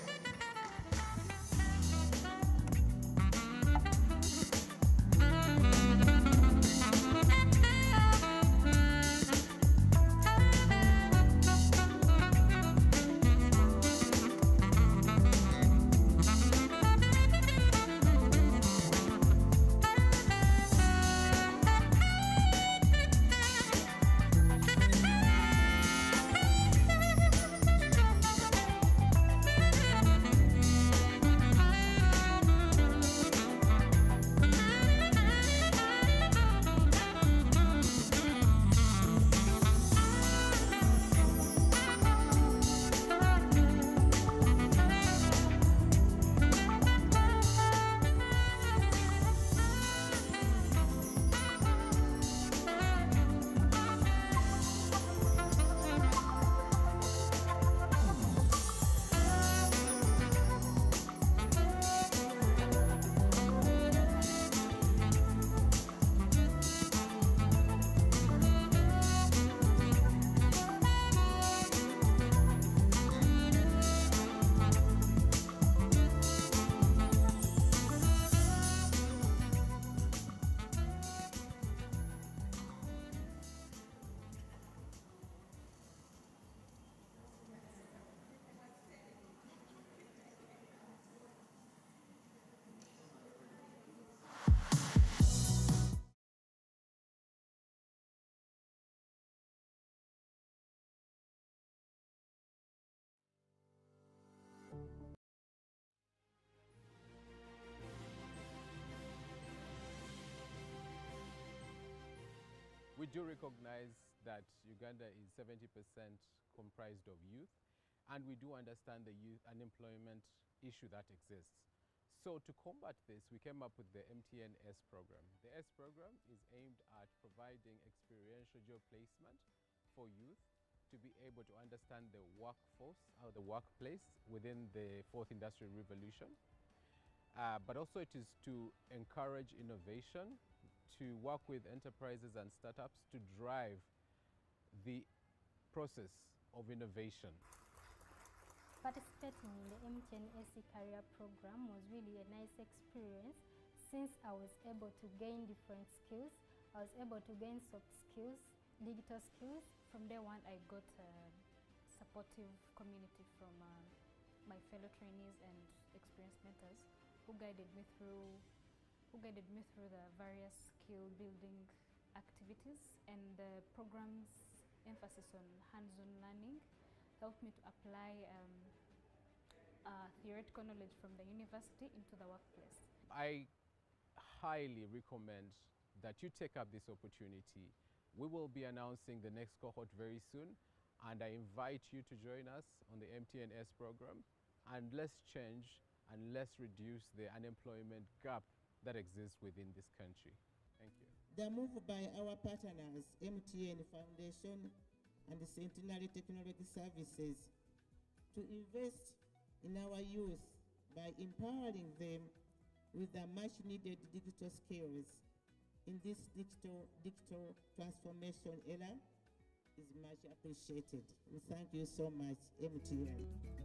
We do recognize that Uganda is 70% comprised of youth, and we do understand the youth unemployment issue that exists. So to combat this, we came up with the Mtn Ace program. The Ace program is aimed at providing experiential job placement for youth to be able to understand the workforce or the workplace within the fourth industrial revolution. But also it is to encourage innovation, to work with enterprises and startups to drive the process of innovation. Participating in the Mtn Ace career program was really a nice experience since I was able to gain different skills. I was able to gain soft skills, digital skills. From day one, I got a supportive community from my fellow trainees and experienced mentors who guided me through the various skill building activities, and the program's emphasis on hands-on learning helped me to apply theoretical knowledge from the university into the workplace. I highly recommend that you take up this opportunity. We will be announcing the next cohort very soon, and I invite you to join us on the Mtn Ace program, and let's change and let's reduce the unemployment gap that exists within this country. Thank you. The move by our partners, MTN Foundation and the Centenary Technology Services, to invest in our youth by empowering them with the much needed digital skills in this digital transformation era is much appreciated. We thank you so much, MTN.